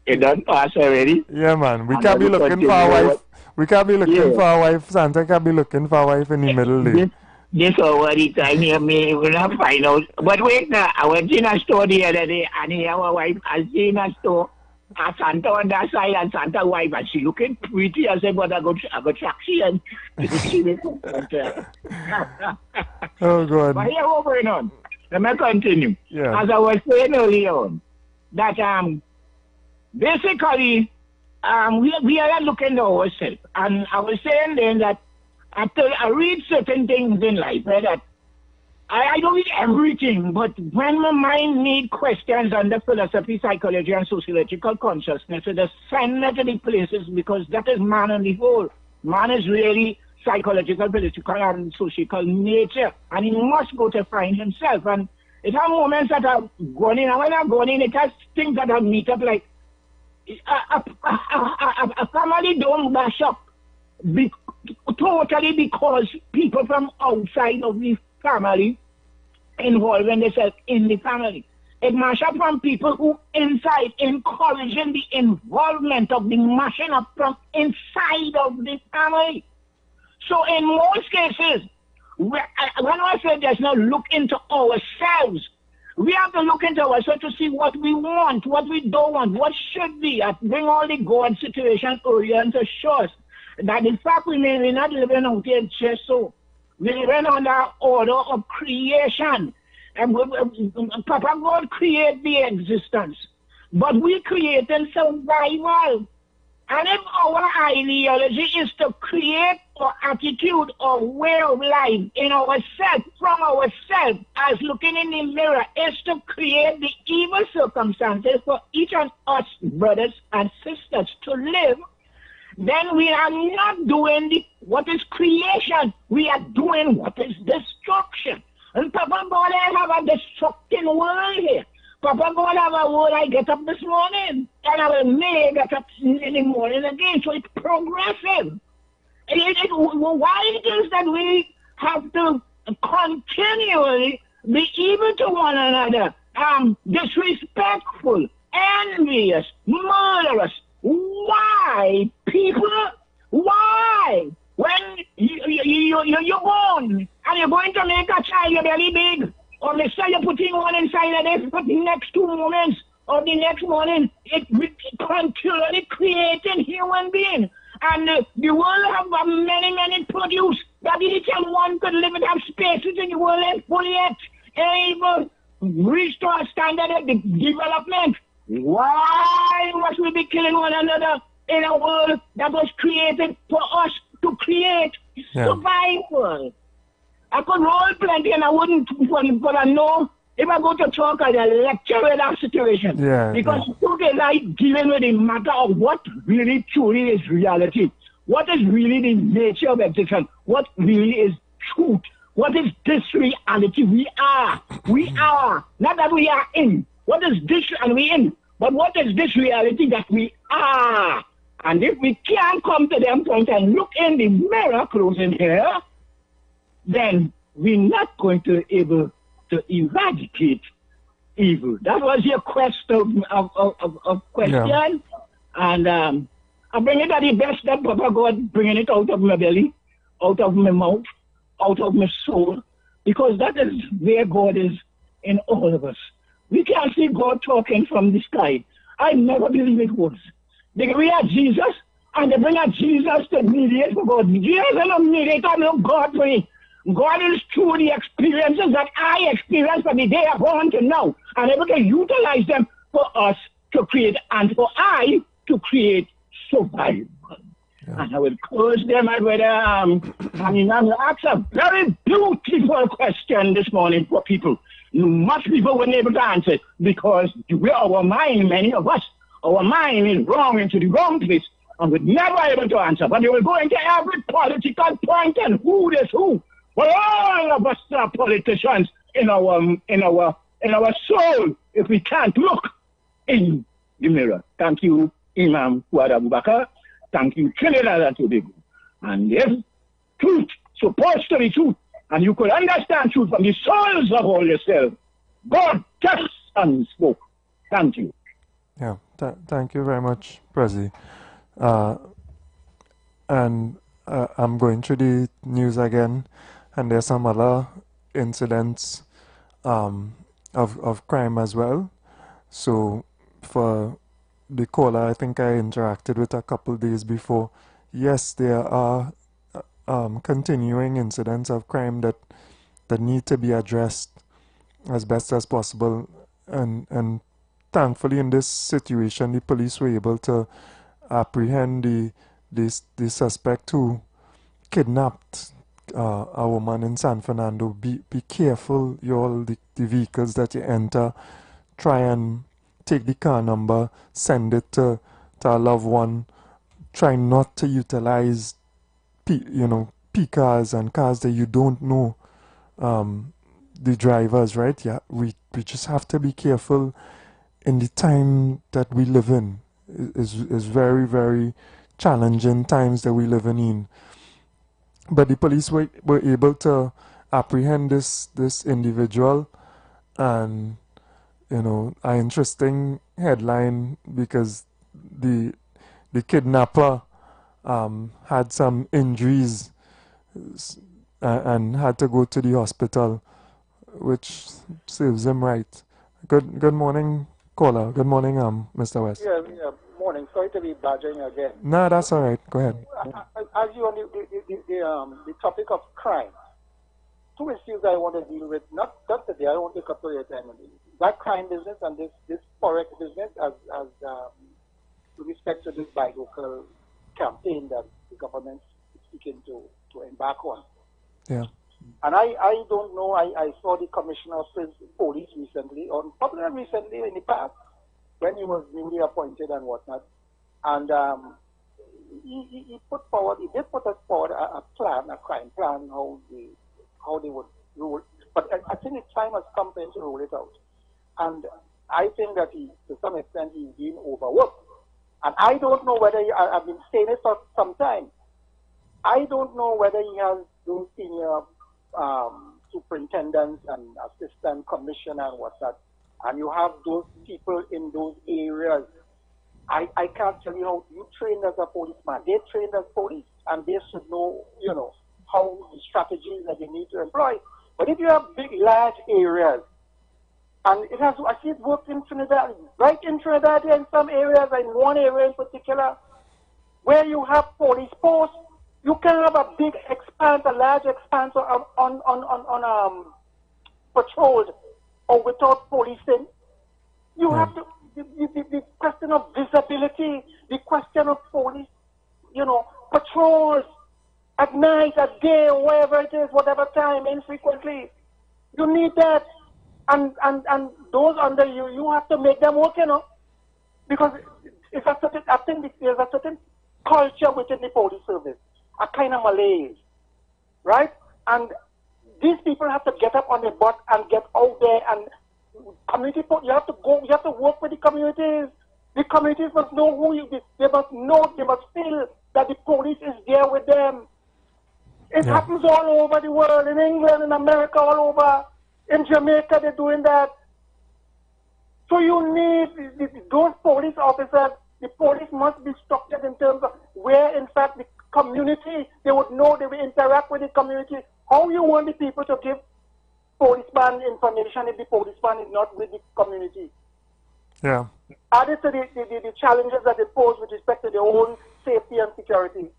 pass already.
Yeah, man. We can't be looking for a wife. We can't be looking for a wife. Santa can't be looking for a wife in the middle day.
This already time here, me will not find out. But wait now, I went in a store the other day, and our wife, I see in a store, Santa on that side and Santa wife, and she looking pretty. I said, but I go taxi and she will come.
Oh, God.
But here we're going on. Let me continue.
Yeah.
As I was saying earlier on, that basically we are looking at ourselves. And I was saying then that after I read certain things in life, right, that I don't read everything, but when my mind need questions under philosophy, psychology, and sociological consciousness, it is send me to the places because that is man on the whole. Man is really psychological, political, and social nature, and he must go to find himself. And it has moments that are going in, and when I'm going in, it has things that are meet up like a family don't bash up totally because people from outside of the family involving themselves in the family. It mash up from people who inside encouraging the involvement of the mashing up from inside of the family. So in most cases, when I say there's no look into ourselves, we have to look into ourselves to see what we want, what we don't want, what should be. I bring all the God situation orient to show us that in fact we're not living out here just so. We're living under order of creation. And Papa God created the existence. But we creating survival. And if our ideology is to create our attitude or way of life in ourselves, from ourselves, as looking in the mirror, is to create the evil circumstances for each of us brothers and sisters to live, then we are not doing what is creation. We are doing what is destruction. And Papa God have a destructing world here. Papa God have a world. I get up this morning and I may get up in the morning again. So it's progressive. Why it is that we have to continually be evil to one another, disrespectful, envious, murderous? Why, people? Why? When you're born and you're going to make a child your belly big, or let's say you're putting one inside of it, but the next 2 moments or the next morning, it continually creating human being. And the world have many produce that each and one could live and have spaces in the world and fully yet able reach to a standard of development. Why must we be killing one another in a world that was created for us to create survival? I could roll plenty and I wouldn't, but I know if I go to talk, I'd lecture with that situation. Because today like dealing with the matter of what really truly is reality. What is really the nature of existence? What really is truth? What is this reality we are? We are. Not that we are in. What is this and we in? But what is this reality that we are? And if we can't come to them point and look in the mirror closing here, then we're not going to be able to eradicate evil. That was your question of question. Yeah. And I bring it at the best that Papa God bringing it out of my belly, out of my mouth, out of my soul, because that is where God is in all of us. We can't see God talking from the sky. I never believe it was. We are Jesus, and they bring out Jesus to mediate for God. Jesus is not mediator, no God for me. God is through the experiences that I experienced from the day I born to now, and able to utilize them for us to create, and for I to create survival. Yeah. And I will close them, my brother. I mean, I'm ask a very beautiful question this morning for people. Much people weren't able to answer it because our mind, many of us, our mind is wrong into the wrong place, and we're never able to answer. But they will go into every political point and who is who. Well, all of us are politicians in our soul if we can't look in the mirror. Thank you, Imam Fuad Abubakar. Thank you, Trinidad and Tobago. And if truth supposed to be truth, and you could understand truth from the souls of all yourself, God just unspoke. Thank you.
Yeah, thank you very much, Prezi. And I'm going through the news again, and there's some other incidents of crime as well. So for the caller I think I interacted with a couple days before, yes, there are continuing incidents of crime that need to be addressed as best as possible, and thankfully in this situation the police were able to apprehend the suspect who kidnapped a woman in San Fernando. Be careful, the vehicles that you enter. Try and take the car number, send it to a loved one. Try not to utilize P cars and cars that you don't know the drivers, right? Yeah, we just have to be careful in the time that we live in. Is very, very challenging times that we live in. But the police were able to apprehend this individual, and an interesting headline because the kidnapper had some injuries and had to go to the hospital, which serves him right. Good morning, caller. Good morning, Mr. West.
Yeah, morning. Sorry to be badgering again.
No, that's all right. Go ahead.
As you on the topic of crime, two issues I want to deal with. Not today. I don't want to take up your time. That crime business and this forex business, as with respect to this buy local campaign that the government is seeking to embark on.
Yeah.
And I don't know. I saw the commissioner of police recently, or probably not recently, in the past, when he was newly appointed and whatnot. And he did put us forward a plan, a crime plan, how they would rule. But I think the time has come for him to roll it out. And I think that to some extent, he's being overworked. And I don't know whether I've been saying it for some time. I don't know whether he has those senior superintendents and assistant commissioner and whatnot, and you have those people in those areas. I can't tell you how you trained as a policeman. They trained as police, and they should know, how the strategies that they need to employ. But if you have big, large areas, and I see it worked in Trinidad, right in Trinidad, in some areas, in one area in particular, where you have police posts, you can have a big expanse, a large expanse on patrolled or without policing. You have to, the question of visibility, the question of police, patrols at night, at day, wherever it is, whatever time, infrequently. You need that. And those under you have to make them work, because it's I think there's a certain culture within the police service, a kind of malaise, right? And these people have to get up on their butt and get out there, and you have to work with the communities. The communities must know they must feel that the police is there with them. It happens all over the world, in England, in America, all over. In Jamaica, they're doing that. So you need those police officers. The police must be structured in terms of where, in fact, the community, they would know, they will interact with the community. How you want the people to give policeman information if the policeman is not with the community?
Yeah.
Added to the challenges that they pose with respect to their own safety and security.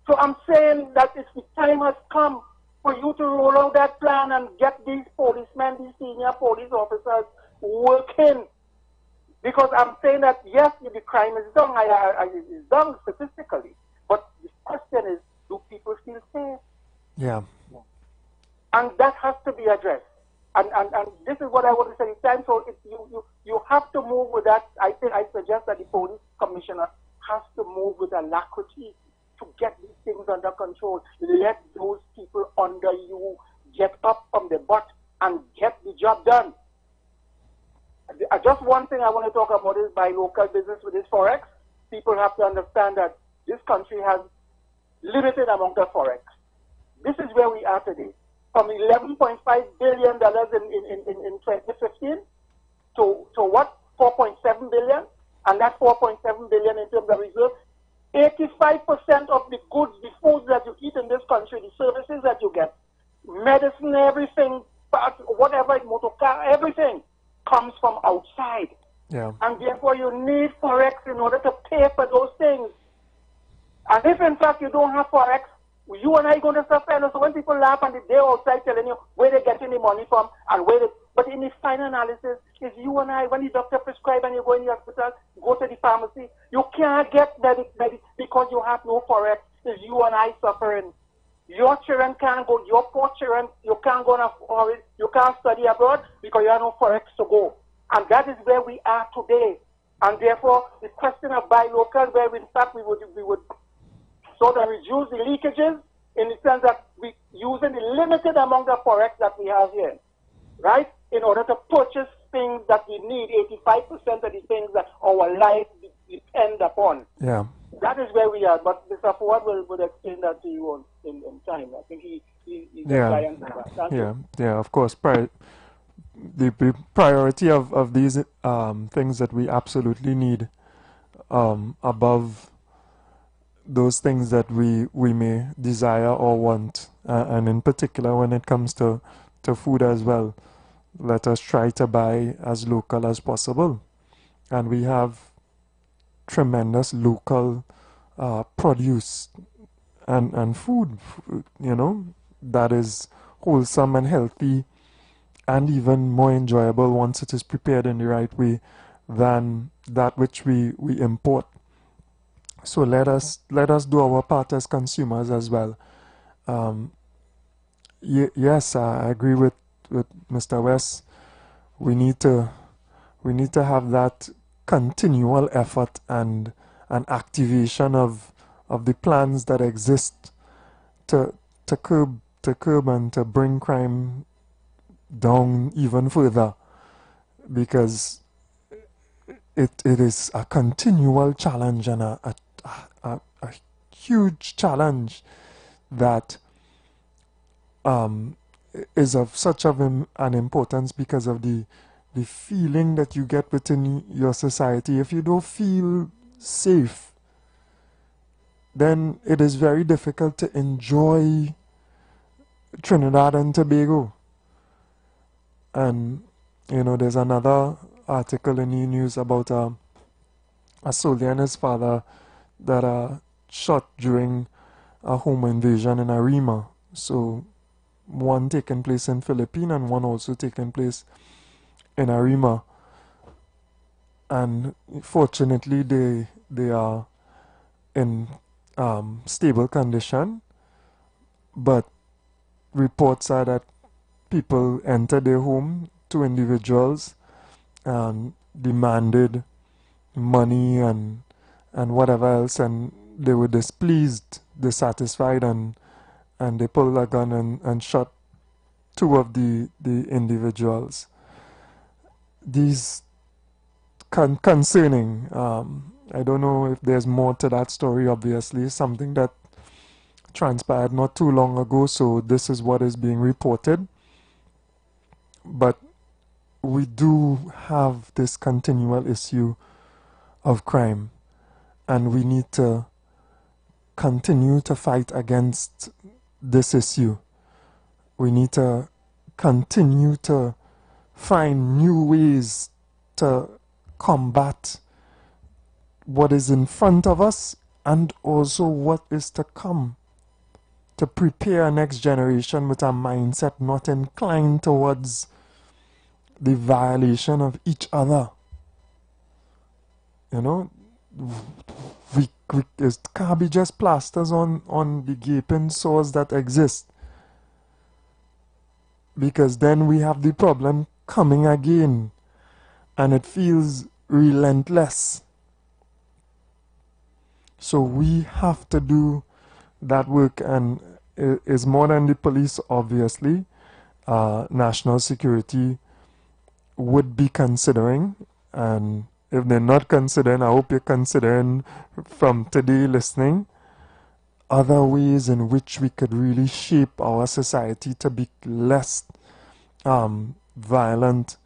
So I'm saying that it's the time has come for you to roll out that plan and get these policemen, these senior police officers working. Because I'm saying that, yes, the crime is done, it's done statistically. But the question is, do people feel safe?
Yeah.
And that has to be addressed. And this is what I want to say. Time, so you have to move with that. I suggest that the police commissioner has to move with alacrity to get these things under control. Let those people under you get up from the butt and get the job done. Just one thing I want to talk about is by local business with this forex. People have to understand that this country has limited amount of forex. This is where we are today. From $11.5 billion in 2015 to what? 4.7 billion, and that 4.7 billion in terms of reserve. 85% of the goods, the foods that you eat in this country, the services that you get, medicine, everything, whatever, motor car, everything comes from outside.
Yeah.
And therefore you need Forex in order to pay for those things. And if in fact you don't have Forex, you and I are going to suffer. And so when people laugh and they're outside telling you where they're getting the money from and where they, but in the final analysis, it's you and I, when the doctor prescribes and you go in the hospital, go to the pharmacy, you can't get medic because you have no Forex. It's you and I suffering. Your children can't go, your poor children, you can't go on you can't study abroad because you have no Forex to go. And that is where we are today. And therefore, the question of buy local, where in fact we would sort of reduce the leakages in the sense that we using the limited amount of Forex that we have here, right? In order to purchase things that we need, 85% of the things that our life depend upon.
Yeah.
That is where we are. But Mr. Ford will explain that to you in time. I think he's a giant.
Yeah. Of course, the priority of these things that we absolutely need above those things that we may desire or want, and in particular when it comes to food as well, let us try to buy as local as possible. And we have tremendous local produce and food, that is wholesome and healthy and even more enjoyable once it is prepared in the right way than that which we import. So let us do our part as consumers as well. Yes, I agree with Mr. West. We need to have that continual effort and activation of the plans that exist to curb and to bring crime down even further, because it is a continual challenge and a huge challenge that is of such an importance because of the feeling that you get within your society. If you don't feel safe, then it is very difficult to enjoy Trinidad and Tobago. And there's another article in the news about a soldier and his father that are shot during a home invasion in Arima. So one taking place in Philippines and one also taking place in Arima. And fortunately they are in stable condition, but reports are that people entered their home, 2 individuals, and demanded money and whatever else, and they were displeased, dissatisfied, and they pulled a gun and shot 2 of the individuals. These concerning. I don't know if there's more to that story. Obviously, something that transpired not too long ago, so this is what is being reported. But we do have this continual issue of crime, and we need to continue to fight against this issue. We need to continue to find new ways to combat what is in front of us and also what is to come, to prepare a next generation with a mindset not inclined towards the violation of each other. It can't be just plasters on the gaping sores that exist, because then we have the problem coming again and it feels relentless. So we have to do that work, and it is more than the police, obviously. National security would be considering, and if they're not considering, I hope you're considering from today listening, other ways in which we could really shape our society to be less violent,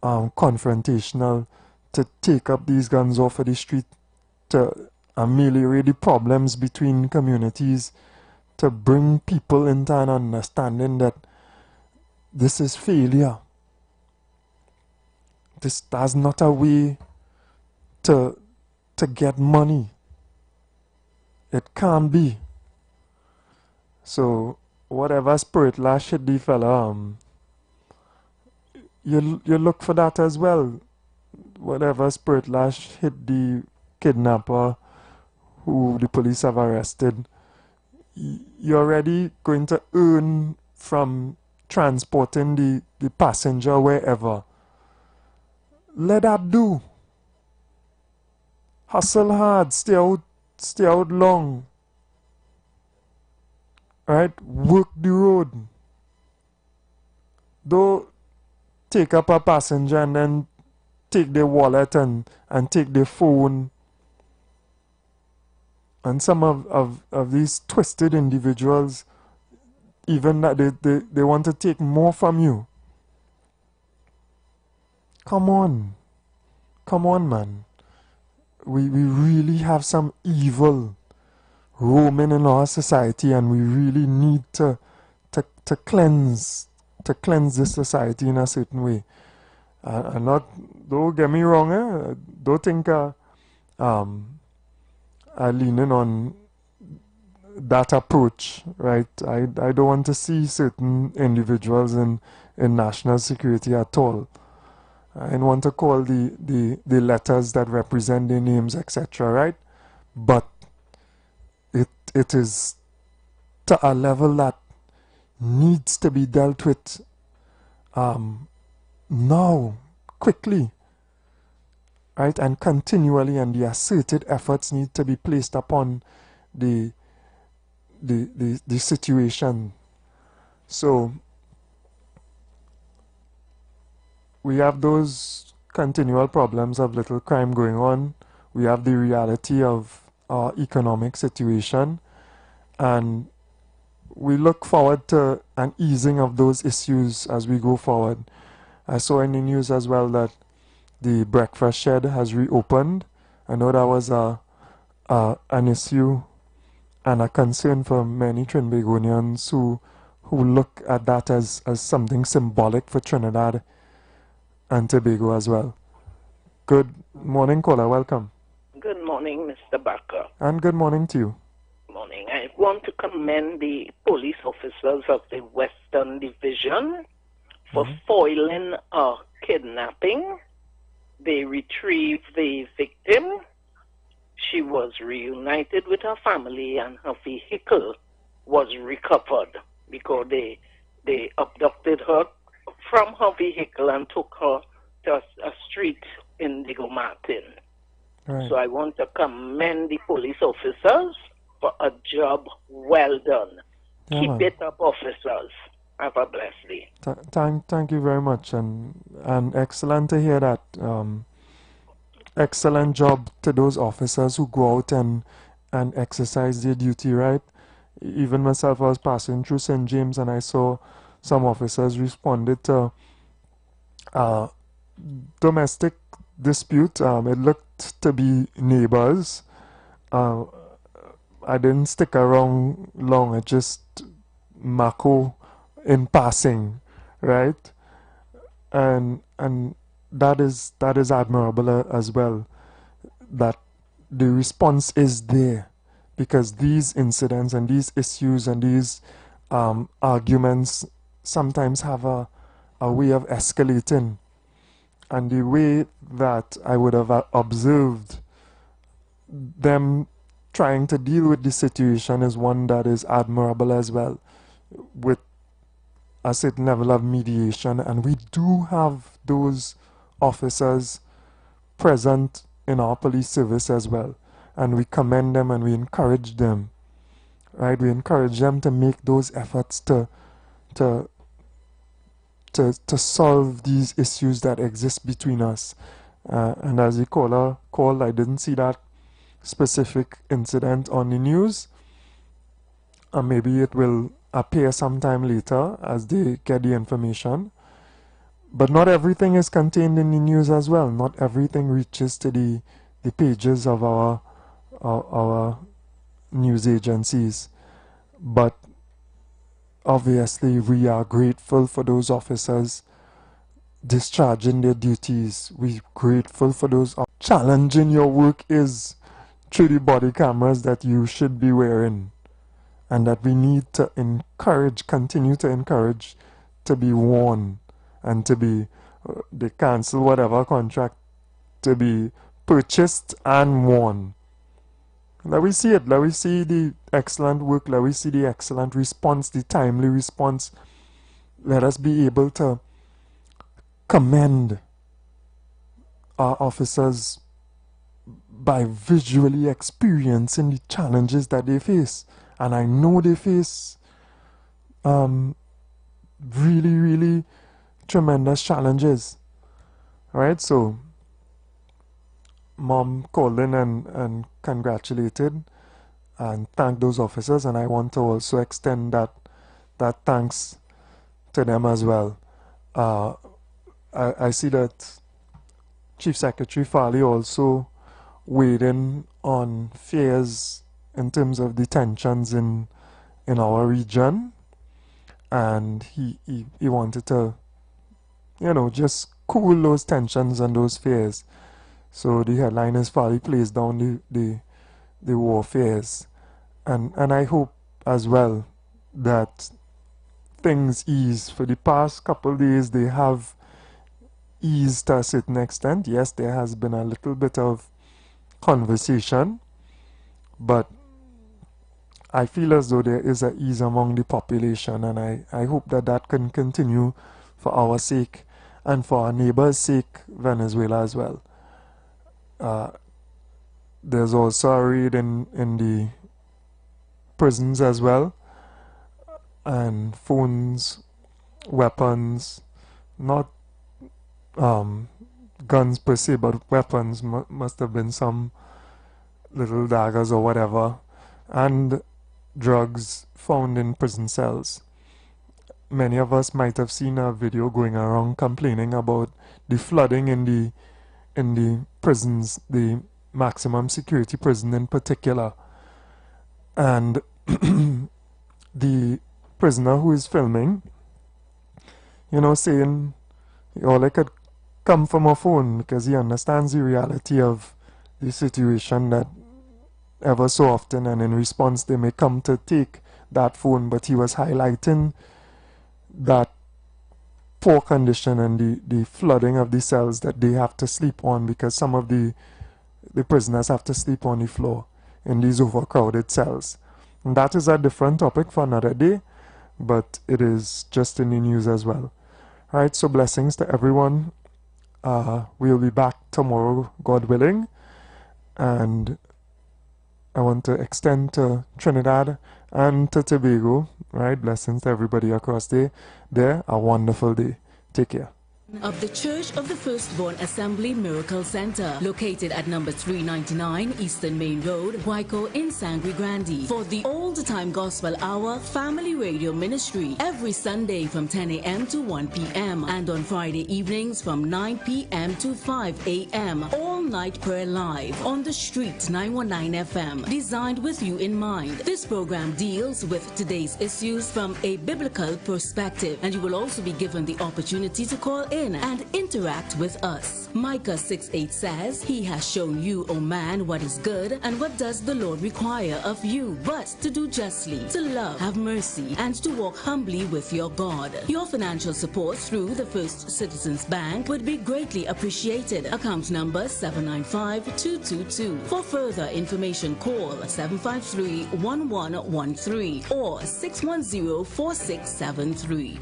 confrontational, to take up these guns off of the street, to ameliorate the problems between communities, to bring people into an understanding that this is failure, that's not a way to get money. It can't be. So whatever spirit last hit the fella, you look for that as well. Whatever spirit lash hit the kidnapper who the police have arrested, you're already going to earn from transporting the passenger wherever. Let that do. Hustle hard, stay out long. Right? Work the road. Don't take up a passenger and then take their wallet and take their phone. And some of these twisted individuals, even that they want to take more from you. Come on, man. We really have some evil roaming in our society, and we really need to cleanse this society in a certain way. And don't get me wrong, don't think leaning on that approach, right? I don't want to see certain individuals in national security at all. I don't want to call the letters that represent their names, etc., right? But it is to a level that needs to be dealt with now, quickly, right? And continually, and the asserted efforts need to be placed upon the situation. So we have those continual problems of little crime going on. We have the reality of our economic situation, and we look forward to an easing of those issues as we go forward. I saw in the news as well that the breakfast shed has reopened. I know that was an issue and a concern for many Trinbagonians who look at that as something symbolic for Trinidad and Tobago as well. Good morning, caller. Welcome.
Good morning, Mr. Barker.
And good morning to you.
Morning. I want to commend the police officers of the Western Division for foiling a kidnapping. They retrieved the victim. She was reunited with her family, and her vehicle was recovered because they abducted her from her vehicle and took her to a street in Diego Martin.
Right.
So I want to commend the police officers for a job well done.
Yeah,
Keep
man.
it up, officers. Have a blessed day.
Thank you very much, and excellent to hear that. Excellent job to those officers who go out and exercise their duty, right? Even myself, I was passing through St. James and I saw some officers responded to domestic dispute. It looked to be neighbors. I didn't stick around long. I just macro in passing, right? And that is admirable as well, that the response is there, because these incidents and these issues and these arguments sometimes have a way of escalating, and the way that I would have observed them trying to deal with the situation is one that is admirable as well, with a certain level of mediation. And we do have those officers present in our police service as well, and we commend them and we encourage them, right? We encourage them to make those efforts to solve these issues that exist between us. And as the caller called, I didn't see that specific incident on the news, and maybe it will appear sometime later as they get the information. But not everything is contained in the news as well. Not everything reaches to the pages of our news agencies. But obviously we are grateful for those officers discharging their duties. We're grateful for those. Challenging your work is through the body cameras that you should be wearing, and that we need to continue to encourage to be worn, and to be, they cancel whatever contract, to be purchased and worn. Let we see it. Let we see the excellent work. Let we see the excellent response, the timely response. Let us be able to commend our officers by visually experiencing the challenges that they face. And I know they face really, really tremendous challenges. Alright, so Mom called in and congratulated and thanked those officers, and I want to also extend that thanks to them as well. I see that Chief Secretary Farley also weighed in on fears in terms of detentions in our region, and he wanted to, just cool those tensions and those fears. So the headline is Farley plays down the warfares, and I hope as well that things ease. For the past couple of days, they have eased to a certain extent. Yes, there has been a little bit of conversation, but I feel as though there is an ease among the population, and I hope that can continue for our sake and for our neighbors' sake, Venezuela as well. There's also a raid in the prisons as well, and phones, weapons, not guns per se, but weapons. Must have been some little daggers or whatever, and drugs found in prison cells. Many of us might have seen a video going around complaining about the flooding in the prisons, the maximum security prison in particular, and the prisoner who is filming, saying all I could come from a phone, because he understands the reality of the situation, that ever so often and in response they may come to take that phone, but he was highlighting that poor condition and the flooding of the cells that they have to sleep on, because some of the prisoners have to sleep on the floor in these overcrowded cells. And that is a different topic for another day, but it is just in the news as well. Alright, so blessings to everyone. We'll be back tomorrow, God willing, and I want to extend to Trinidad and to Tobago, right? Blessings to everybody across there. A wonderful day. Take care.
Of the Church of the Firstborn Assembly Miracle Center, located at number 399 Eastern Main Road, Waiko in Sangre Grande, for the Old Time Gospel Hour Family Radio Ministry every Sunday from 10 a.m. to 1 p.m. and on Friday evenings from 9 p.m. to 5 a.m. All night prayer live on the street 919 FM, designed with you in mind. This program deals with today's issues from a biblical perspective, and you will also be given the opportunity to call in and interact with us. Micah 6:8 says, He has shown you, O man, what is good, and what does the Lord require of you, but to do justly, to love, have mercy, and to walk humbly with your God. Your financial support through the First Citizens Bank would be greatly appreciated. Account number 795-222. For further information, call 753-1113 or 610-4673.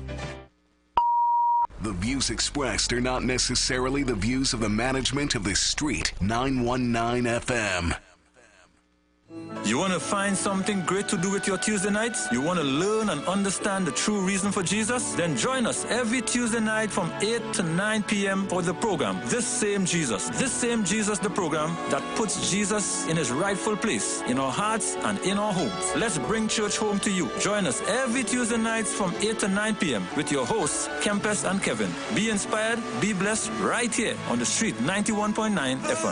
The views expressed are not necessarily the views of the management of the Street 919 FM.
You want to find something great to do with your Tuesday nights? You want to learn and understand the true reason for Jesus? Then join us every Tuesday night from 8 to 9 p.m. for the program, This Same Jesus, the program that puts Jesus in his rightful place in our hearts and in our homes. Let's bring church home to you. Join us every Tuesday nights from 8 to 9 p.m. with your hosts, Kempes and Kevin. Be inspired, be blessed right here on the Street 91.9 FM.